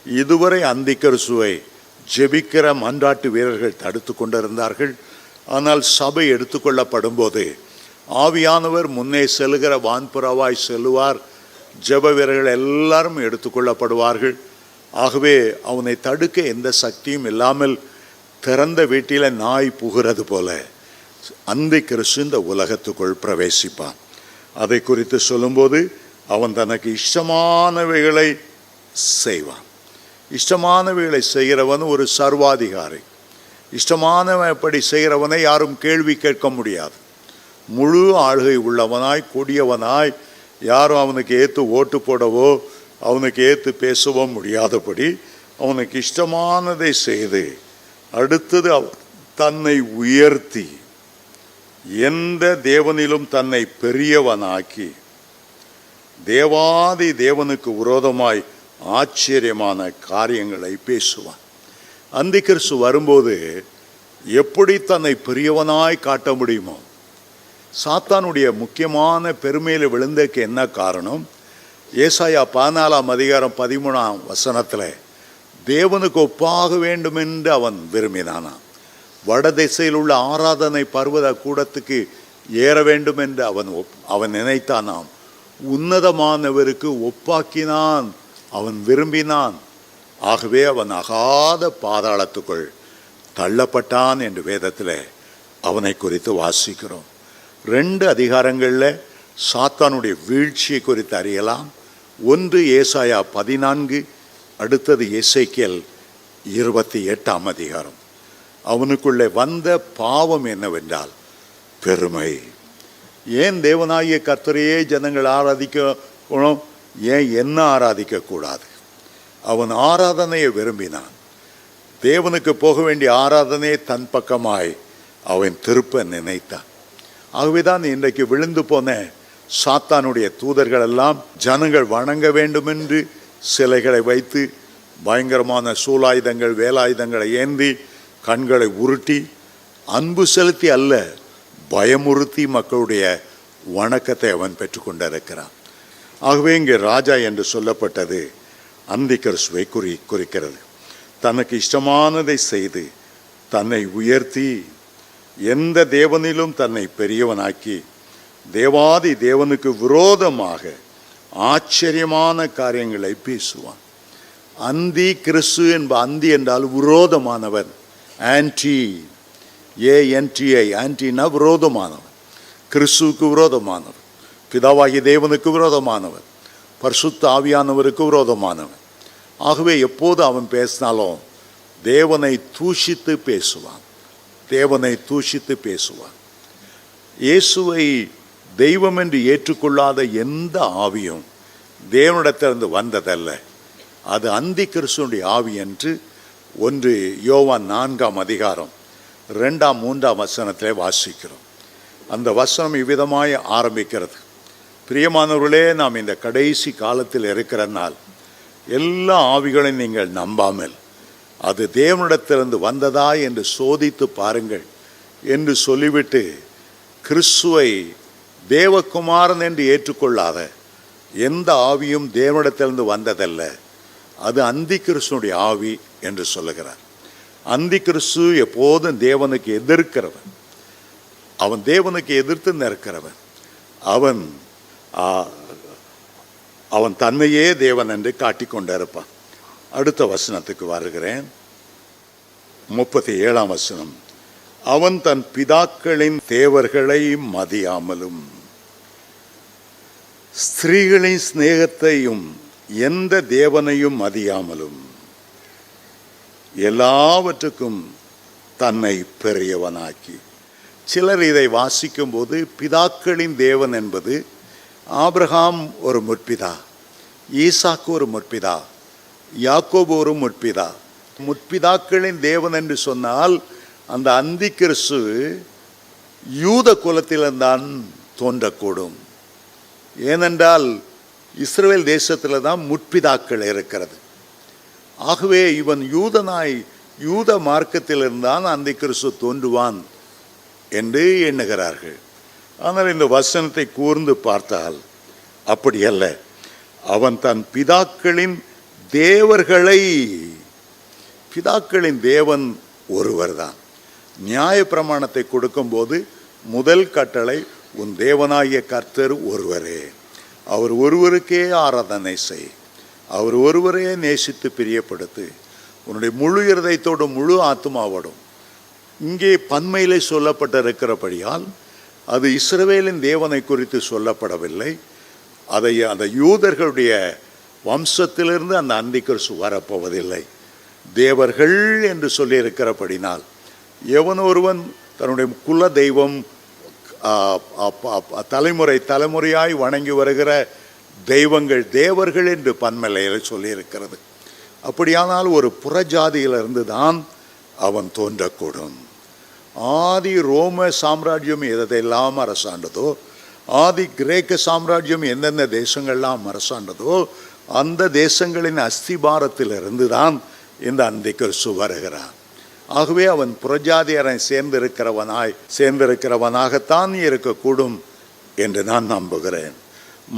இதுவரை அந்தி கிறிஸ்துவை ஜெபிக்கிற மன்றாட்டு வீரர்கள் தடுத்து கொண்டிருந்தார்கள். ஆனால் சபை எடுத்துக்கொள்ளப்படும் போது ஆவியானவர் முன்னே செல்கிற வான்புறவாய் செல்லுவார். ஜெப வீரர்கள் எல்லாரும் எடுத்துக்கொள்ளப்படுவார்கள். ஆகவே அவனை தடுக்க எந்த சக்தியும் இல்லாமல் திறந்த வீட்டில் நாய் புகிறது போல அந்தி கிறிஸ்து இந்த உலகத்துக்குள் பிரவேசிப்பான். அதை குறித்து சொல்லும்போது அவன் தனக்கு இஷ்டமானவைகளை செய்வான். இஷ்டமானவைகளை செய்கிறவன் ஒரு சர்வாதிகாரி. இஷ்டமானவப்படி செய்கிறவனை யாரும் கேள்வி கேட்க முடியாது. முழு ஆளுகை உள்ளவனாய் கொடியவனாய் யாரும் அவனுக்கு ஏற்று ஓட்டு போடவோ அவனுக்கு ஏற்று பேசவோ முடியாதபடி அவனுக்கு இஷ்டமானதை செய்து அடுத்தது தன்னை உயர்த்தி எந்த தேவனிலும் தன்னை பெரியவனாக்கி தேவாதி தேவனுக்கு விரோதமாய் ஆச்சரியமான காரியங்களை பேசுவான். அந்தி கிறிஸ்து வரும்போது எப்படி தன்னை பெரியவனாய் காட்ட முடியுமோ? சாத்தானுடைய முக்கியமான பெருமையில் விழுந்ததுக்கு என்ன காரணம்? ஏசாயா 14:13 தேவனுக்கு ஒப்பாக வேண்டும் என்று அவன் விரும்பினானான். வடதிசையில் உள்ள ஆராதனை பர்வத கூடத்துக்கு ஏற வேண்டும் என்று அவன் நினைத்தானாம். உன்னதமானவருக்கு ஒப்பாக்கினான், அவன் விரும்பினான். ஆகவே அவன் அகாத பாதாளத்துக்குள் தள்ளப்பட்டான் என்று வேதத்தில் அவனை குறித்து வாசிக்கிறோம். 2 அதிகாரங்களில் சாத்தானுடைய வீழ்ச்சியை குறித்து அறியலாம். ஒன்று ஏசாயா 14, அடுத்தது எசேக்கியேல் 28 அதிகாரம். அவனுக்குள்ளே வந்த பாவம் என்னவென்றால் பெருமை. ஏன் தேவனாகிய கர்த்தரையே ஜனங்கள் ஆராதிக்கணும், ஏன் என்ன ஆராதிக்கக்கூடாது? அவன் ஆராதனையை விரும்பினான். தேவனுக்கு போக வேண்டிய ஆராதனையை தன் பக்கமாய் அவன் திருப்ப நினைத்தான். ஆகவேதான் இன்றைக்கு விழுந்து போன சாத்தானுடைய தூதர்கள் எல்லாம் ஜனங்கள் வணங்க வேண்டும் என்று சிலைகளை வைத்து பயங்கரமான சூலாயுதங்கள் வேலாயுதங்களை ஏந்தி கண்களை உருட்டி அன்பு செலுத்தி அல்ல பயமுறுத்தி மக்களுடைய வணக்கத்தை அவன் பெற்றுக்கொண்டிருக்கிறான். ஆகவே இங்கே ராஜா என்று சொல்லப்பட்டது அந்தி கிறிஸ்துவை குறிக்கிறது. தனக்கு இஷ்டமானதை செய்து தன்னை உயர்த்தி எந்த தேவனிலும் தன்னை பெரியவனாக்கி தேவாதி தேவனுக்கு விரோதமாக ஆச்சரியமான காரியங்களை பேசுவான். அந்தி கிறிஸ்து என்ப அந்தி என்றால் விரோதமானவன். Anti, ANTI, ஆன்டினா விரோதமானவன். கிறிஸ்துவுக்கு விரோதமானவன், பிதாவாகிய தேவனுக்கு விரோதமானவன், பரிசுத்த ஆவியானவருக்கு விரோதமானவன். ஆகவே எப்போது அவன் பேசினாலும் தேவனை தூஷித்து பேசுவான், தேவனை தூஷித்து பேசுவான். இயேசுவை தெய்வம் என்று ஏற்றுக்கொள்ளாத எந்த ஆவியும் தேவனிடத்திலிருந்து வந்ததல்ல. அது அந்தி கிறிஸ்துவினுடைய ஆவி என்று 1 யோவான் 4 அதிகாரம் 2, 3 வசனத்திலே வாசிக்கிறோம். அந்த வசனம் இவ்விதமாய் ஆரம்பிக்கிறது. பிரியமானவர்களே, நாம் இந்த கடைசி காலத்தில் இருக்கிறனால் எல்லா ஆவிகளையும் நீங்கள் நம்பாமல் அது தேவனிடத்திலிருந்து வந்ததா என்று சோதித்து பாருங்கள் என்று சொல்லிவிட்டு கிறிஸ்துவை தேவகுமாரன் என்று ஏற்றுக்கொள்ளாத எந்த ஆவியும் தேவனிடத்திலிருந்து வந்ததல்ல, அது அந்தி கிறிஸ்துனுடைய ஆவி என்று சொல்லுகிறார். அந்தி கிறிஸ்து எப்போதும் தேவனுக்கு எதிர்க்கிறவன், அவன் தேவனுக்கு எதிர்த்து நிற்கிறவன். அவன் தன்னையே தேவன் என்று காட்டிக்கொண்டிருப்பான். அடுத்த வசனத்துக்கு வருகிறேன். 37 வசனம். அவன் தன் பிதாக்களின் தேவர்களை மதியாமலும் ஸ்திரீகளின் சிநேகத்தையும் எந்த தேவனையும் மதியாமலும் எல்லாவற்றுக்கும் தன்னை பெரியவனாக்கி. சிலர் இதை வாசிக்கும் போது பிதாக்களின் தேவன் என்பது ஆபிரகாம் ஒரு முற்பிதா, ஈசாக்கு ஒரு முற்பிதா, யாக்கோபு ஒரு முற்பிதா. முற்பிதாக்களின் தேவன் என்று சொன்னால் அந்த அந்தி கிறிஸ்து யூத குலத்தில்தான் தோன்றக்கூடும். ஏனென்றால் இஸ்ரவேல் தேசத்தில் தான் முற்பிதாக்கள் இருக்கிறது. ஆகவே இவன் யூதனாய் யூத மார்க்கத்திலிருந்தான் அந்த கிறிஸ்து தோன்றுவான் என்று எண்ணுகிறார்கள். ஆனால் இந்த வசனத்தை கூர்ந்து பார்த்தால் அப்படி அல்ல. அவன் தன் பிதாக்களின் தேவன் ஒருவர்தான். நியாய பிரமாணத்தை கொடுக்கும்போது முதல் கட்டளை, உன் தேவனாகிய கர்த்தர் ஒருவரே, அவர் ஒருவருக்கே ஆராதனை செய், அவர் ஒருவரே நேசித்து பிரியப்படுத்து, உன்னுடைய முழு இருதயத்தோடு முழு ஆத்துமாவோடும். இங்கே பன்மையிலே சொல்லப்பட்டிருக்கிறபடியால் அது இஸ்ரவேலின் தேவனை குறித்து சொல்லப்படவில்லை. அந்த யூதர்களுடைய வம்சத்திலிருந்து அந்த அந்திகிறிஸ்து வரப்போவதில்லை. தேவர்கள் என்று சொல்லியிருக்கிறபடினால் எவன் ஒருவன் தன்னுடைய குல தெய்வம் தலைமுறையாய் வணங்கி வருகிற தெய்வங்கள் தேவர்கள் என்று பன்மலையில் சொல்லியிருக்கிறது. அப்படியானால் ஒரு புறஜாதியிலிருந்து தான் அவன் தோன்றக்கூடும். ஆதி ரோம சாம்ராஜ்யம் எதெல்லாம் அரசாண்டதோ, ஆதி கிரேக்க சாம்ராஜ்யம் எந்தெந்த தேசங்கள்லாம் அரசாண்டதோ, அந்த தேசங்களின் அஸ்திபாரத்திலிருந்து தான் இந்த அந்திகிறிஸ்து வருகிறான். ஆகவே அவன் புறஜாதியரை சேர்ந்திருக்கிறவனாகத்தான் இருக்கக்கூடும் என்று நான் நம்புகிறேன்.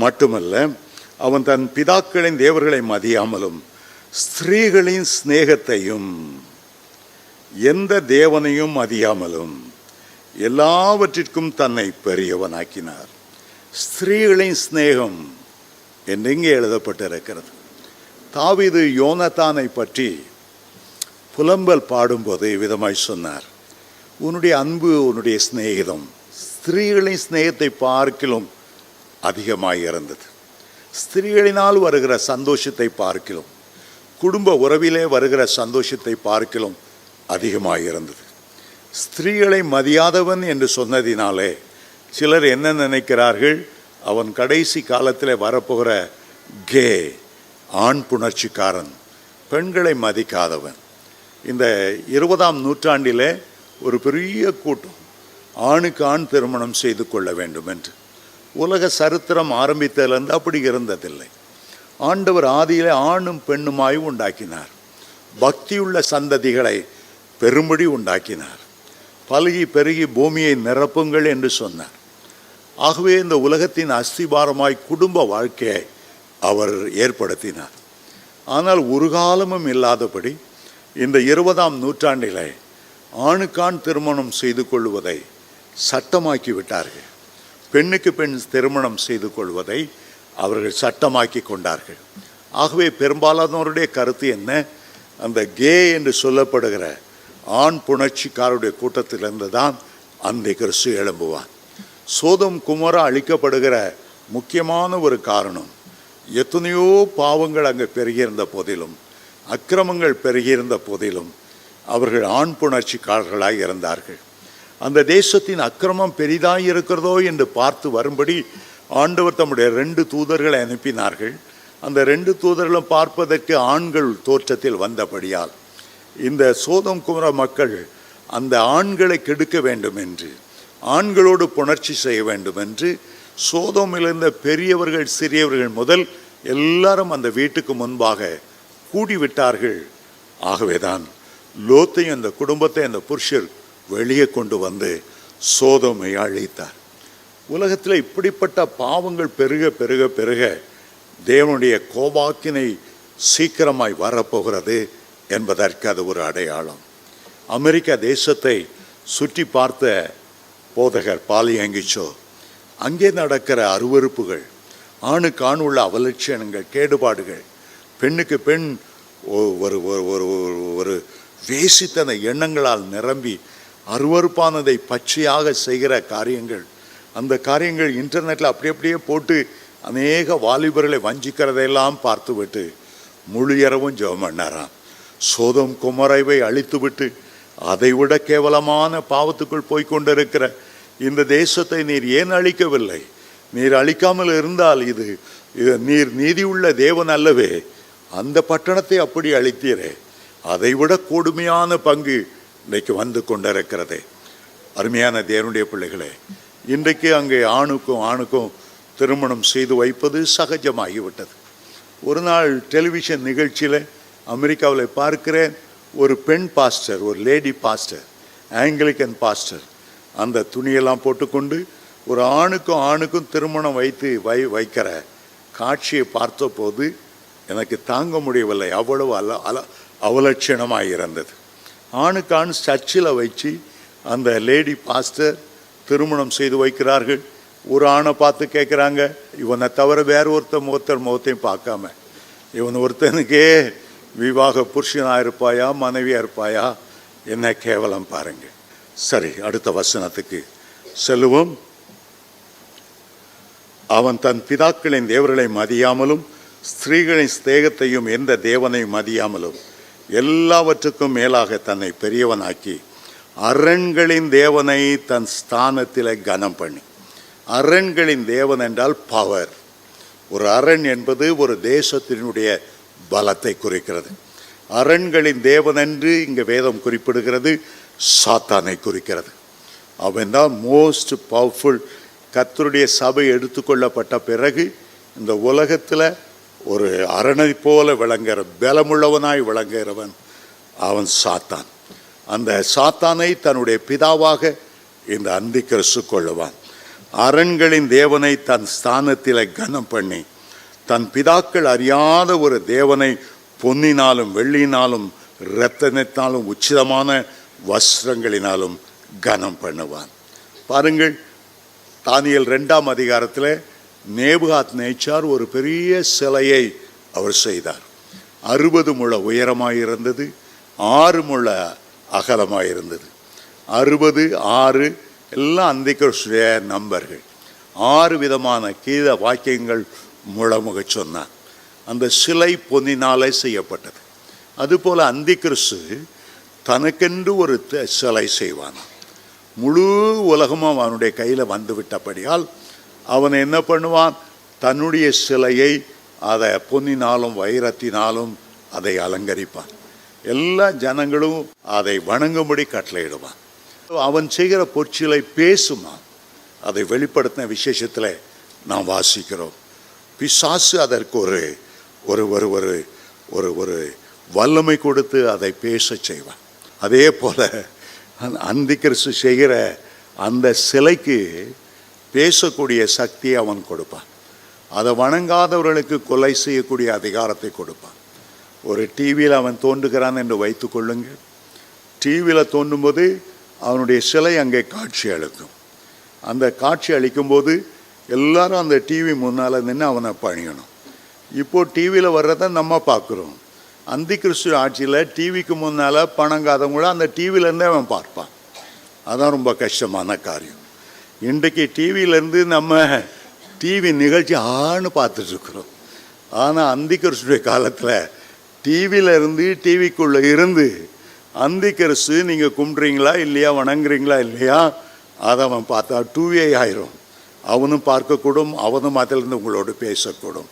மட்டுமல்ல, அவன் தன் பிதாக்களின் தேவர்களை மதியாமலும் ஸ்திரீகளின் சிநேகத்தையும் எந்த தேவனையும் மதியாமலும் எல்லாவற்றிற்கும் தன்னை பெரியவனாக்கினார். ஸ்திரீகளின் சிநேகம் என்று இங்கே எழுதப்பட்டிருக்கிறது. தாவீது யோனத்தானை பற்றி புலம்பல் பாடும்போது விதமாய் சொன்னார், உன்னுடைய அன்பு, உன்னுடைய சிநேகிதம் ஸ்திரீகளின் சிநேகத்தை பார்க்கிலும் அதிகமாக இருந்தது. ஸ்திரீகளினால் வருகிற சந்தோஷத்தை பார்க்கிலும், குடும்ப உறவிலே வருகிற சந்தோஷத்தை பார்க்கிலும் அதிகமாக இருந்தது. ஸ்திரீகளை மதியாதவன் என்று சொன்னதினாலே சிலர் என்ன நினைக்கிறார்கள், அவன் கடைசி காலத்தில் வரப்போகிற கே, ஆண் புணர்ச்சிக்காரன், பெண்களை மதிக்காதவன். இந்த 20ஆம் நூற்றாண்டிலே ஒரு பெரிய கூட்டம் ஆணுக்கு ஆண் திருமணம் செய்து கொள்ள வேண்டும் என்று. உலக சரித்திரம் ஆரம்பித்ததிலிருந்து அப்படி இருந்ததில்லை. ஆண்டவர் ஆதியிலே ஆணும் பெண்ணுமாய் உண்டாக்கினார். பக்தியுள்ள சந்ததிகளை பெரும்படி உண்டாக்கினார். பலுகி பெருகி பூமியை நிரப்புங்கள் என்று சொன்னார். ஆகவே இந்த உலகத்தின் அஸ்திபாரமாய் குடும்ப வாழ்க்கையை அவர் ஏற்படுத்தினார். ஆனால் ஒரு காலமும் இல்லாதபடி இந்த 20ஆம் நூற்றாண்டிலே ஆணுக்கான் திருமணம் செய்து கொள்வதை சட்டமாக்கி விட்டார்கள். பெண்ணுக்கு பெண் திருமணம் செய்து கொள்வதை அவர்கள் சட்டமாக்கி கொண்டார்கள். ஆகவே பெரும்பாலானோருடைய கருத்து என்ன, அந்த கே என்று சொல்லப்படுகிற ஆண் புணர்ச்சிக்காருடைய கூட்டத்திலிருந்து தான் அந்திகிறிஸ்து எழும்புவான். சோதம் குமரா அழிக்கப்படுகிற முக்கியமான ஒரு காரணம், எத்தனையோ பாவங்கள் அங்கே பெருகியிருந்த போதிலும், அக்கிரமங்கள் பெருகியிருந்த போதிலும் அவர்கள் ஆண் புணர்ச்சிக்காரர்களாக இருந்தார்கள். அந்த தேசத்தின் அக்கிரமம் பெரிதாக இருக்கிறதோ என்று பார்த்து வரும்படி ஆண்டவர் தம்முடைய 2 தூதர்களை அனுப்பினார்கள். அந்த 2 தூதர்களும் பார்ப்பதற்கு ஆண்கள் தோற்றத்தில் வந்தபடியால் இந்த சோதம் குமர மக்கள் அந்த ஆண்களை கெடுக்க வேண்டும் என்று, ஆண்களோடு புணர்ச்சி செய்ய வேண்டும் என்று சோதோமில் இருந்த பெரியவர்கள் சிறியவர்கள் முதல் எல்லாரும் அந்த வீட்டுக்கு முன்பாக கூடிவிட்டார்கள். ஆகவேதான் லோத்தையும் அந்த குடும்பத்தை அந்த புருஷர் வெளியே கொண்டு வந்து சோதோமை அழித்தார். உலகத்தில் இப்படிப்பட்ட பாவங்கள் பெருக பெருக பெருக தேவனுடைய கோபாக்கினை சீக்கிரமாய் வரப்போகிறது என்பதற்கு அது ஒரு அடையாளம். அமெரிக்க தேசத்தை சுற்றி பார்த்த போதகர் பாலியங்கிச்சோ அங்கே நடக்கிற அருவருப்புகள், ஆணுக்கு ஆண் உள்ள அவலட்சணங்கள், கேடுபாடுகள், பெண்ணுக்கு பெண் ஒரு ஒரு வேசித்தன எண்ணங்களால் நிரம்பி அருவருப்பானதை பச்சையாக செய்கிற காரியங்கள், அந்த காரியங்கள் இன்டர்நெட்டில் அப்படியே போட்டு அநேக வாலிபர்களை வஞ்சிக்கிறதையெல்லாம் பார்த்துவிட்டு முழு இரவும் ஜெபம் பண்ணாராம். சோதம் குமரைவை அழித்துவிட்டு அதைவிட கேவலமான பாவத்துக்குள் போய்கொண்டிருக்கிற இந்த தேசத்தை நீர் ஏன் அழிக்கவில்லை? நீர் அழிக்காமல் இருந்தால் இது நீர் நீதியுள்ள தேவன் அல்லவே? அந்த பட்டணத்தை அப்படி அழித்தீரே, அதைவிட கொடுமையான பங்கு இன்றைக்கு வந்து கொண்டிருக்கிறதே. அருமையான தேவனுடைய பிள்ளைகளே, இன்றைக்கு அங்கே ஆணுக்கும் திருமணம் செய்து வைப்பது சகஜமாகிவிட்டது. ஒரு நாள் டெலிவிஷன் நிகழ்ச்சியில் அமெரிக்காவில் பார்க்கிறேன், ஒரு பெண் பாஸ்டர், ஒரு லேடி பாஸ்டர், ஆங்கிலிக்கன் பாஸ்டர் அந்த துணியெல்லாம் போட்டுக்கொண்டு ஒரு ஆணுக்கும் திருமணம் வைக்கிற காட்சியை பார்த்தபோது எனக்கு தாங்க முடியவில்லை. அவ்வளவு அவலட்சணமாக இருந்தது. ஆணுக்கு சர்ச்சில் வச்சு அந்த லேடி பாஸ்டர் திருமணம் செய்து வைக்கிறார்கள். ஒரு ஆணை பார்த்து கேட்குறாங்க, இவனை தவிர வேற ஒருத்தர் முகத்தையும் பார்க்காம இவன் ஒருத்தனுக்கே விவாக புருஷனாக இருப்பாயா மனைவியாக இருப்பாயா, என்ன கேவலம் பாருங்க. சரி, அடுத்த வசனத்துக்கு செல்லுவோம். அவன் தன் பிதாக்களின் தேவர்களை மதியாமலும் ஸ்திரீகளின் ஸ்நேகத்தையும் எந்த தேவனையும் மதியாமலும் எல்லாவற்றுக்கும் மேலாக தன்னை பெரியவனாக்கி அரண்களின் தேவனை தன் ஸ்தானத்தில் கனம் பண்ணி. அரண்களின் தேவன் என்றால் பவர். ஒரு அரண் என்பது ஒரு தேசத்தினுடைய பலத்தை குறிக்கிறது. அரண்களின் தேவன் என்று இங்கே வேதம் குறிப்பிடுகிறது சாத்தானை குறிக்கிறது. அவன் தான் மோஸ்ட் பவர்ஃபுல். கர்த்தருடைய சபை எடுத்துக்கொள்ளப்பட்ட பிறகு இந்த உலகத்தில் ஒரு அரணை போல விளங்குகிற பலமுள்ளவனாய் விளங்குகிறவன் அவன் சாத்தான். அந்த சாத்தானை தன்னுடைய பிதாவாக இந்த அந்திக்கிறிஸ்து கொள்ளுவான். அரண்களின் தேவனை தன் ஸ்தானத்தில் கனம் பண்ணி தன் பிதாக்கள் அறியாத ஒரு தேவனை பொன்னினாலும் வெள்ளியினாலும் இரத்தத்தினாலும் உச்சிதமான வஸ்திரங்களினாலும் கனம் பண்ணுவான். பாருங்கள், தானியேல் 2ஆம் அதிகாரத்தில் நேபுகாத் நேச்சார் ஒரு பெரிய சிலையை அவர் செய்தார். 60 முழ உயரமாயிருந்தது, 6 முழ அகலமாயிருந்தது. 60, 6 எல்லாம் அந்திக்கிறிஸ்துடைய நம்பர்கள். 6 விதமான கீத வாக்கியங்கள் முழமுக சொன்னார். அந்த சிலை பொன்னினாலே செய்யப்பட்டது. அதுபோல் அந்திக்கிறிஸ்து தனக்கென்று ஒரு சிலை செய்வான். முழு உலகமும் அவனுடைய கையில் வந்து விட்டபடியால் அவன் என்ன பண்ணுவான், தன்னுடைய சிலையை அதை பொன்னினாலும் வைரத்தினாலும் அதை அலங்கரிப்பான். எல்லா ஜனங்களும் அதை வணங்கும்படி கட்டளையிடுவான். அவன் செய்கிற பொற்சிலை பேசுமா, அதை வெளிப்படுத்தின விசேஷத்தில் நாம் வாசிக்கிறோம். பிசாசு அதற்கு ஒரு ஒரு ஒரு ஒரு ஒரு வல்லமை கொடுத்து அதை பேச செய்வான். அதே போல் அந்திக்கிறிஸ்து செய்கிற அந்த சிலைக்கு பேசக்கூடிய சக்தியை அவன் கொடுப்பான். அதை வணங்காதவர்களுக்கு கொலை செய்யக்கூடிய அதிகாரத்தை கொடுப்பான். ஒரு டிவியில் அவன் தோன்றுகிறான் என்று வைத்து கொள்ளுங்கள். டிவியில் தோன்றும்போது அவனுடைய சிலை அங்கே காட்சி அளிக்கும். அந்த காட்சி அளிக்கும்போது எல்லாரும் அந்த டிவி முன்னால் நின்று அவனை பணியணும். இப்போது டிவியில் வர்றதை நம்ம பார்க்குறோம். அந்திக்கிறிஸ்து ஆட்சியில் டிவிக்கு முன்னால் பணங்காதவங்கள அந்த டிவியிலேருந்தே அவன் பார்ப்பான். அதான் ரொம்ப கஷ்டமான காரியம். இன்றைக்கு டிவியிலேருந்து நம்ம டிவி நிகழ்ச்சி பார்த்துட்ருக்குறோம். ஆனால் அந்திக்கிறிஸ்துடைய காலத்தில் டிவியிலேருந்து டிவிக்குள்ளே இருந்து அந்திக்கிறிஸ்து நீங்கள் கும்பிட்றீங்களா இல்லையா, வணங்குறீங்களா இல்லையா, அதை அவன் பார்த்தா 2A ஆயிரும். அவனும் பார்க்கக்கூடும், அவனும் அதிலிருந்து உங்களோடு பேசக்கூடும்.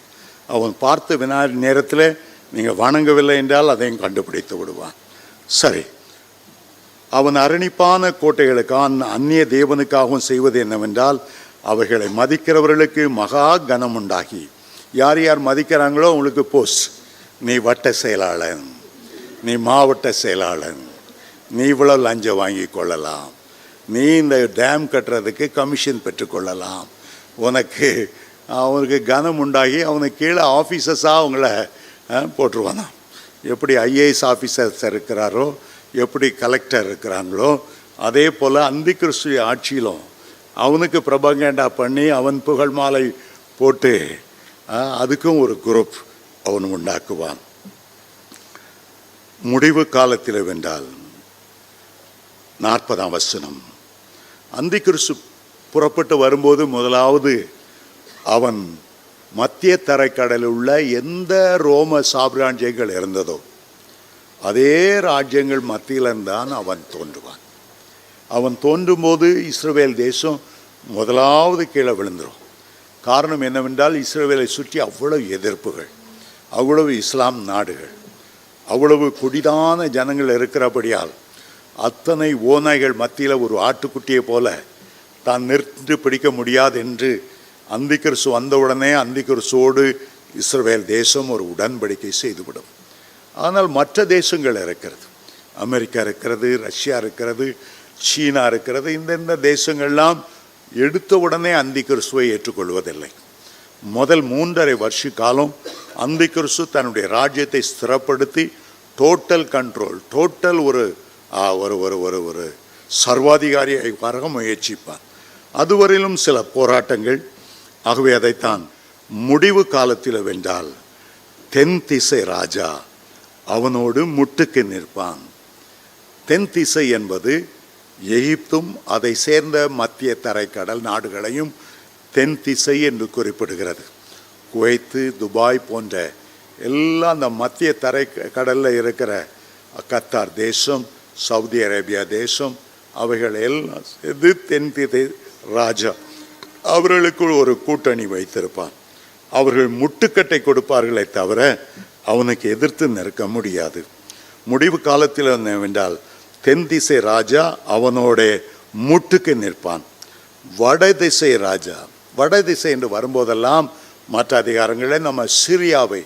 அவன் பார்த்த நேரத்தில் நீங்கள் வணங்கவில்லை என்றால் அதையும் கண்டுபிடித்து விடுவான். சரி, அவன் அரணிப்பான கோட்டைகளுக்காக அந்நிய தேவனுக்காகவும் செய்வது என்னவென்றால் அவர்களை மதிக்கிறவர்களுக்கு மகா கனம் உண்டாகி, யார் யார் மதிக்கிறாங்களோ அவங்களுக்கு போஸ்ட், நீ வட்ட செயலாளன், நீ மாவட்ட செயலாளன், நீ இவ்வளோ லஞ்சம் வாங்கி கொள்ளலாம், நீ இந்த டேம் கட்டுறதுக்கு கமிஷன் பெற்றுக்கொள்ளலாம், உனக்கு அவனுக்கு கனம் உண்டாகி அவனுக்கு கீழே ஆஃபீஸர்ஸாக அவங்கள போட்டுருவானா. எப்படி ஐஏஎஸ் ஆஃபீஸர்ஸ் இருக்கிறாரோ, எப்படி கலெக்டர் இருக்கிறாங்களோ, அதே போல் அந்திக்கிறிஸ்து ஆட்சியிலும் அவனுக்கு பிரபகண்டா பண்ணி அவன் புகழ் மாலை போட்டு அதுக்கும் ஒரு குரூப் அவன் உண்டாக்குவான். முடிவு காலத்தில் வென்றால் 40ஆம் வசனம், அந்திக்கிறிஸ்து புறப்பட்டு வரும்போது முதலாவது அவன் மத்திய தரைக்கடலில் உள்ள எந்த ரோம சாம்ராஜ்யங்கள் இருந்ததோ அதே ராஜ்யங்கள் மத்தியில்தான் அவன் தோன்றுவான். அவன் தோன்றும்போது இஸ்ரவேல் தேசம் முதலாவது கீழே விழுந்துடும். காரணம் என்னவென்றால் இஸ்ரவேலை சுற்றி அவ்வளவு எதிர்ப்புகள், அவ்வளவு இஸ்லாம் நாடுகள், அவ்வளவு குடிதான ஜனங்கள் இருக்கிறபடியால் அத்தனை ஓநாய்கள் மத்தியில் ஒரு ஆட்டுக்குட்டியை போல தான் நிறுத்தி பிடிக்க முடியாது என்று அந்திக்கிறிஸ்து வந்தவுடனே அந்திக்கிறிஸ்துவோடு இஸ்ரவேல் தேசம் ஒரு உடன்படிக்கை செய்துவிடும். ஆனால் மற்ற தேசங்கள் இருக்கிறது. அமெரிக்கா இருக்கிறது, ரஷ்யா இருக்கிறது, சீனா இருக்கிறது. இந்த தேசங்கள்லாம் எடுத்த உடனே அந்தி கிறிஸ்துவை ஏற்றுக்கொள்வதில்லை. முதல் 3.5 வருஷ காலம் அந்தி கிறிஸ்து தன்னுடைய ராஜ்யத்தை ஸ்திரப்படுத்தி டோட்டல் கண்ட்ரோல், டோட்டல் ஒரு ஒரு ஒரு ஒரு ஒரு சர்வாதிகாரியை வர முயற்சிப்பார். அதுவரையிலும் சில போராட்டங்கள். ஆகவே அதைத்தான் முடிவு காலத்தில் வென்றால் தென் திசை ராஜா அவனோடு முட்டுக்கு நிற்பான். தென் திசை என்பது எகிப்தும் அதை சேர்ந்த மத்திய தரைக்கடல் நாடுகளையும் தென் திசை என்று குறிப்பிடுகிறது. குவைத்து, துபாய் போன்ற எல்லாம் அந்த மத்திய தரைக்கடலில் இருக்கிற கத்தார் தேசம், சவுதி அரேபியா தேசம், அவைகள் எல்லாம் இது தென் திசை ராஜா. அவர்களுக்குள் ஒரு கூட்டணி வைத்திருப்பான். அவர்கள் முட்டுக்கட்டை கொடுப்பார்களே தவிர அவனுக்கு எதிர்த்து நிற்க முடியாது. முடிவு காலத்தில் என்னவென்றால் தென் திசை ராஜா அவனோட முட்டுக்கு நிற்பான். வடதிசை ராஜா, வடதிசை என்று வரும்போதெல்லாம் மற்ற அதிகாரங்களை நம்ம சிரியாவை,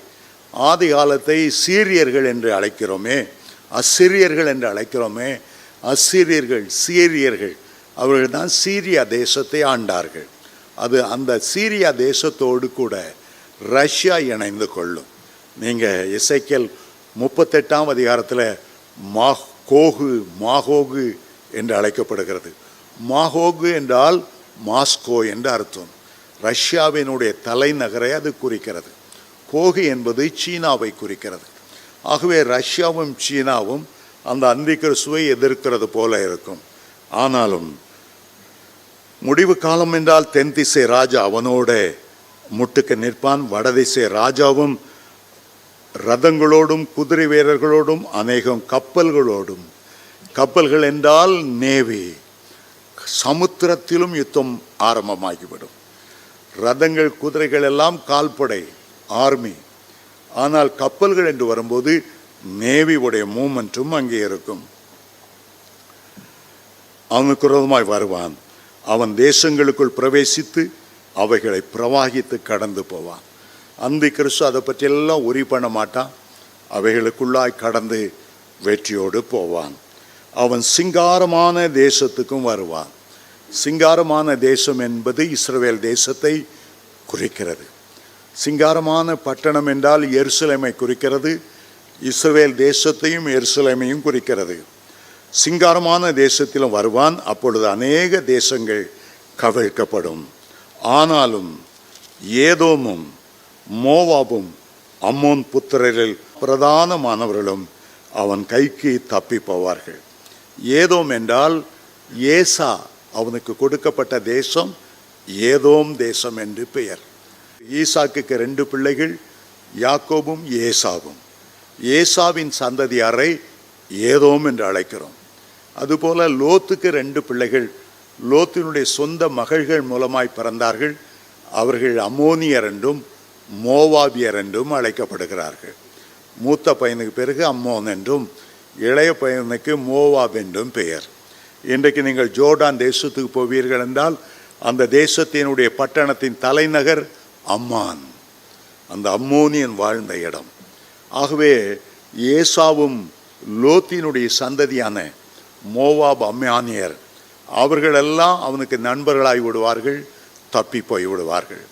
ஆதி காலத்தை சீரியர்கள் என்று அழைக்கிறோமே, அசிரியர்கள் என்று அழைக்கிறோமே. அசிரியர்கள், சீரியர்கள், அவர்கள் தான் சீரியா தேசத்தை ஆண்டார்கள். அது அந்த சீரியா தேசத்தோடு கூட ரஷ்யா இணைந்து கொள்ளும். நீங்கள் எசேக்கியேல் 38ஆம் அதிகாரத்தில் மாகோகு என்று அழைக்கப்படுகிறது. மாகோகு என்றால் மாஸ்கோ என்று அர்த்தம். ரஷ்யாவினுடைய தலைநகரை அது குறிக்கிறது. கோகு என்பது சீனாவை குறிக்கிறது. ஆகவே ரஷ்யாவும் சீனாவும் அந்த அந்தி கிறிஸ்துவை எதிர்க்கிறது போல இருக்கும். ஆனாலும் முடிவு காலம் என்றால் தென் திசை ராஜா அவனோட முட்டுக்கு நிற்பான். வடதிசை ராஜாவும் ரதங்களோடும் குதிரை வீரர்களோடும் அநேகம் கப்பல்களோடும், கப்பல்கள் என்றால் நேவி, சமுத்திரத்திலும் யுத்தம் ஆரம்பமாகிவிடும். ரதங்கள், குதிரைகள் எல்லாம் கால்படை, ஆர்மி. ஆனால் கப்பல்கள் என்று வரும்போது நேவி உடைய மூமெண்ட்டும் அங்கே இருக்கும். அவனுக்கு விரோதமாய் வருவான். அவன் தேசங்களுக்குள் பிரவேசித்து அவைகளை பிரவாகித்து கடந்து போவான். அந்தி கிறிஸ்து அதை பற்றியெல்லாம் உரி பண்ண மாட்டான். அவைகளுக்குள்ளாய் கடந்து வெற்றியோடு போவான். அவன் சிங்காரமான தேசத்துக்கும் வருவான். சிங்காரமான தேசம் என்பது இஸ்ரவேல் தேசத்தை குறிக்கிறது. சிங்காரமான பட்டணம் என்றால் எருசலேமை குறிக்கிறது. இஸ்ரவேல் தேசத்தையும் எருசலேமையும் குறிக்கிறது. சிங்காரமான தேசத்திலும் வருவான். அப்பொழுது அநேக தேசங்கள் கவிழ்க்கப்படும். ஆனாலும் ஏதோமும் மோவாபும் அம்மோன் புத்திரரில் பிரதானமானவர்களும் அவன் கைக்கு தப்பி போவார்கள். ஏதோம் என்றால் ஏசா அவனுக்கு கொடுக்கப்பட்ட தேசம் ஏதோம் தேசம் என்று பெயர். ஈசாக்கு 2 பிள்ளைகள், யாக்கோபும் ஏசாவும். ஏசாவின் சந்ததியாரை ஏதோம் என்று அழைக்கிறோம். அதுபோல லோத்துக்கு 2 பிள்ளைகள், லோத்தினுடைய சொந்த மகள்கள் மூலமாய் பிறந்தார்கள். அவர்கள் அம்மோனியர் என்றும் மோவாபியர் என்றும் அழைக்கப்படுகிறார்கள். மூத்த பையனுக்கு பிறகு அம்மோன் என்றும் இளைய பையனுக்கு மோவாப் என்றும் பெயர். இன்றைக்கு நீங்கள் ஜோர்டான் தேசத்துக்கு போவீர்கள் என்றால் அந்த தேசத்தினுடைய பட்டணத்தின் தலைநகர் அம்மான், அந்த அம்மோனியன் வாழ்ந்த இடம். ஆகவே ஏசாவும் லோத்தினுடைய சந்ததியான மோவாப் அம்மானியர் அவர்களெல்லாம் அவனுக்கு நண்பர்களாய் விடுவார்கள், தப்பி போய் விடுவார்கள்.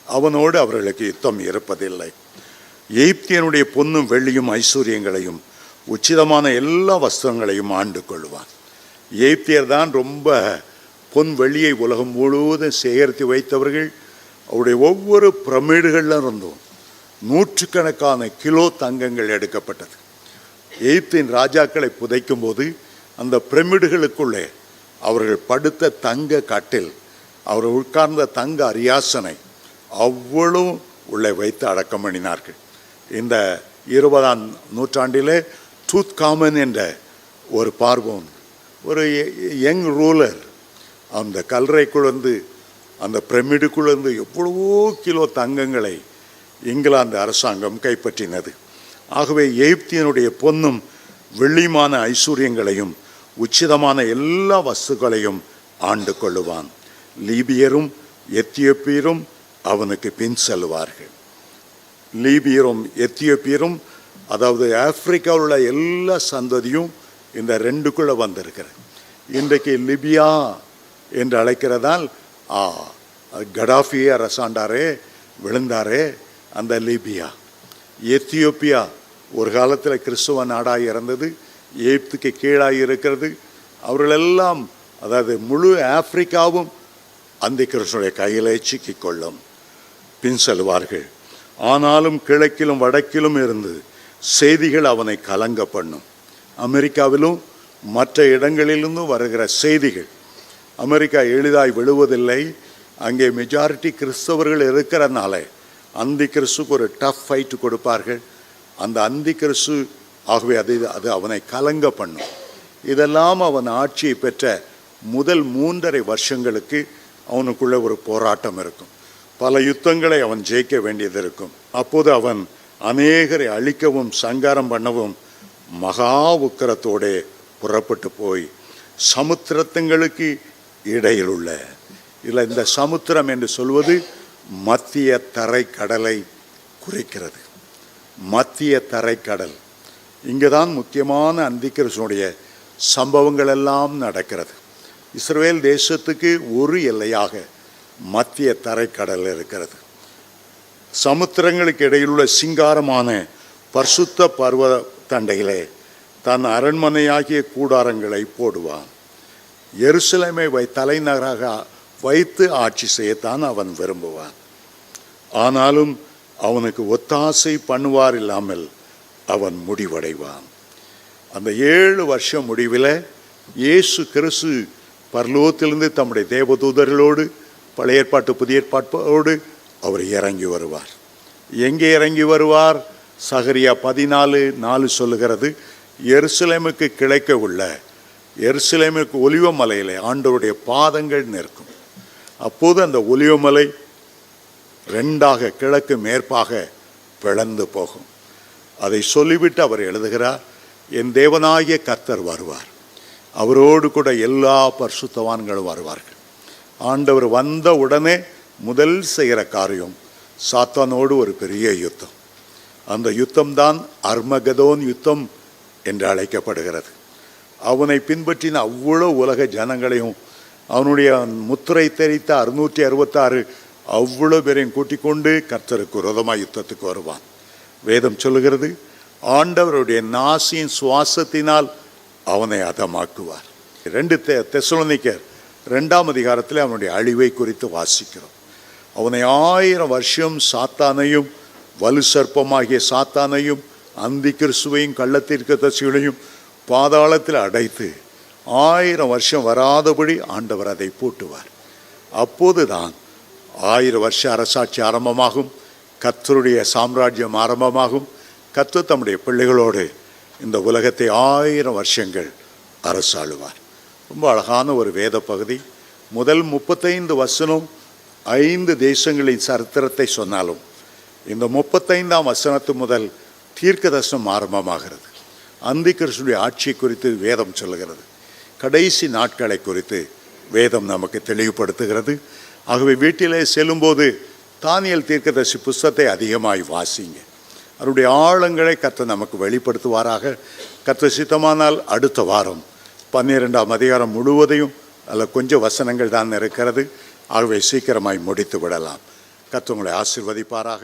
அவனோடு அவர்களுக்கு யுத்தம் இருப்பதில்லை. எகிப்தியனுடைய பொன்னும் வெள்ளியும் ஐஸ்வர்யங்களையும் உச்சிதமான எல்லா வஸ்திரங்களையும் ஆண்டு கொள்வான். எகிப்தியர் தான் ரொம்ப பொன் வெள்ளியை உலகம் முழுவதும் சேகரித்து வைத்தவர்கள். அவருடைய ஒவ்வொரு பிரமிடுகளில் இருந்தும் 100கணக்கான கிலோ தங்கங்கள் எடுக்கப்பட்டது. எகிப்தின் ராஜாக்களை புதைக்கும் போது அந்த பிரமிடுகளுக்குள்ளே அவர்கள் படுத்த தங்க கட்டில், அவர்கள் உட்கார்ந்த தங்க அரியாசனை அவ்வளவு உள்ளே வைத்து அடக்கம் பண்ணினார்கள். இந்த 20ஆம் நூற்றாண்டிலே டூத்காமன் என்ற ஒரு பார்வோன், ஒரு யங் ரூலர், அந்த கல்லறைக்குள்ளேருந்து அந்த பிரமிடுக்குள்ளேருந்து எவ்வளவோ கிலோ தங்கங்களை இங்கிலாந்து அரசாங்கம் கைப்பற்றினது. ஆகவே எகிப்தியனுடைய பொன்னும் வெள்ளியுமான ஐஸ்வர்யங்களையும் உச்சிதமான எல்லா வஸ்துக்களையும் ஆண்டு கொள்ளுவான். லீபியரும் எத்தியோப்பியரும் அவனுக்கு பின் செல்வார்கள். லீபியரும் எத்தியோப்பியரும், அதாவது ஆப்பிரிக்காவில் உள்ள எல்லா சந்ததியும் இந்த ரெண்டுக்குள்ளே வந்திருக்கிறது. இன்றைக்கு லிபியா என்று அழைக்கிறதால் கடாஃபியே அரசாண்டாரே விழுந்தாரே, அந்த லிபியா. எத்தியோப்பியா ஒரு காலத்தில் கிறிஸ்துவ நாடாக இருந்தது, எகிப்துக்கு கீழாக இருக்கிறது. அவர்களெல்லாம், அதாவது முழு ஆப்பிரிக்காவும் அந்த கிறிஸ்துடைய கையிலே சிக்கிக்கொள்ளும், பின் செல்வார்கள். ஆனாலும் கிழக்கிலும் வடக்கிலும் இருந்து செய்திகள் அவனை கலங்க பண்ணும். அமெரிக்காவிலும் மற்ற இடங்களிலிருந்தும் வருகிற செய்திகள். அமெரிக்கா எளிதாய் விழுவதில்லை. அங்கே மெஜாரிட்டி கிறிஸ்தவர்கள் இருக்கிறனால அந்தி கிறிஸ்துக்கு ஒரு டஃப் ஃபைட் கொடுப்பார்கள். அந்த அந்தி கிறிஸ்து ஆகவே அது அவனை கலங்க பண்ணும். இதெல்லாம் அவன் ஆட்சியை பெற்ற முதல் 3.5 வருஷங்களுக்கு அவனுக்குள்ள ஒரு போராட்டம் இருக்கும். பல யுத்தங்களை அவன் ஜெயிக்க வேண்டியது இருக்கும். அப்போது அவன் அநேகரை அழிக்கவும் சங்காரம் பண்ணவும் மகா உக்கிரத்தோடு புறப்பட்டு போய் சமுத்திரத்துங்களுக்கு இடையில் உள்ள இதில் இந்த சமுத்திரம் என்று சொல்வது மத்திய தரைக்கடலை குறிக்கிறது. மத்திய தரைக்கடல், இங்கே தான் முக்கியமான அந்திகிறிஸ்துவினுடைய சம்பவங்கள் எல்லாம் நடக்கிறது. இஸ்ரவேல் தேசத்துக்கு ஒரு எல்லையாக மத்திய தரைக்கடல் இருக்கிறது. சமுத்திரங்களுக்கு இடையிலுள்ள சிங்காரமான பரிசுத்த பர்வத தண்டையிலே தன் அரண்மனையாகிய கூடாரங்களை போடுவான். எருசலேமை தலைநகராக வைத்து ஆட்சி செய்யத்தான் அவன் விரும்புவான். ஆனாலும் அவனுக்கு ஒத்தாசை பண்ணுவார் இல்லாமல் அவன் முடிவடைவான். அந்த 7 வருஷம் முடிவில் இயேசு கிறிஸ்து பரலோகத்திலிருந்து தம்முடைய தேவதூதர்களோடு பழைய ஏற்பாட்டு புதிய ஏற்பாட்டோடு அவர் இறங்கி வருவார். எங்கே இறங்கி வருவார்? சகரியா 14:4 சொல்லுகிறது, எருசலேமுக்கு கிழக்க உள்ள எருசலேமுக்கு ஒலிவமலையிலே ஆண்டவருடைய பாதங்கள் நிற்கும். அப்போது அந்த ஒலிவமலை 2ஆக கிழக்கு மேற்பாக பிளந்து போகும். அதை சொல்லிவிட்டு அவர் எழுதுகிறார், என் தேவனாகிய கர்த்தர் வருவார், அவரோடு கூட எல்லா பரிசுத்தவான்களும் வருவார்கள். ஆண்டவர் வந்த உடனே முதல் செய்கிற காரியம் சாத்தானோடு ஒரு பெரிய யுத்தம். அந்த யுத்தம்தான் அர்மகதோன் யுத்தம் என்று அழைக்கப்படுகிறது. அவனை பின்பற்றின அவ்வளோ உலக ஜனங்களையும் அவனுடைய முத்திரை தெரித்த 666 அவ்வளோ பேரையும் கூட்டிக் கொண்டு கர்த்தருக்கு விரோதமாக யுத்தத்துக்கு வருவான். வேதம் சொல்லுகிறது, ஆண்டவருடைய நாசியின் சுவாசத்தினால் அவனை அதமாக்குவார். 2 தெசலோனிக்கர் 2ஆம் அதிகாரத்தில் அவனுடைய அழிவை குறித்து வாசிக்கிறோம். அவனை 1000 வருஷம் சாத்தானையும் வலு சர்ப்பமாகிய சாத்தானையும் அந்தி கிறிஸ்துவையும் கள்ளத்தீர்க்கதரிசிகளையும் பாதாளத்தில் அடைத்து 1000 வருஷம் வராதபடி ஆண்டவர் அதை பூட்டுவார். அப்போதுதான் 1000 வருஷ அரசாட்சி ஆரம்பமாகும், கர்த்தருடைய சாம்ராஜ்யம் ஆரம்பமாகும். கர்த்தர் தம்முடைய பிள்ளைகளோடு இந்த உலகத்தை 1000 வருஷங்கள் அரசாளுவார். ரொம்ப அழகான ஒரு வேத பகுதி. முதல் 35 வசனம் 5 தேசங்களின் சரித்திரத்தை சொன்னாலும் இந்த 35ஆம் வசனத்து முதல் தீர்க்க தரிசனம் ஆரம்பமாகிறது. அந்தி கிறிஸ்துவின் ஆட்சி குறித்து வேதம் சொல்லுகிறது. கடைசி நாட்களை குறித்து வேதம் நமக்கு தெளிவுபடுத்துகிறது. ஆகவே வீட்டிலே செல்லும்போது தானியேல் தீர்க்கதரிசி புஸ்தகத்தை அதிகமாய் வாசிங்க. அவருடைய ஆழங்களை கர்த்தர் நமக்கு வெளிப்படுத்துவாராக. கர்த்தர் சித்தமானால் அடுத்த வாரம் 12ஆம் அதிகாரம் முழுவதையும் அதில் கொஞ்சம் வசனங்கள் தான் இருக்கிறது. ஆகவே சீக்கிரமாய் முடித்து விடலாம். கர்த்தர் உங்களை ஆசீர்வதிப்பாராக.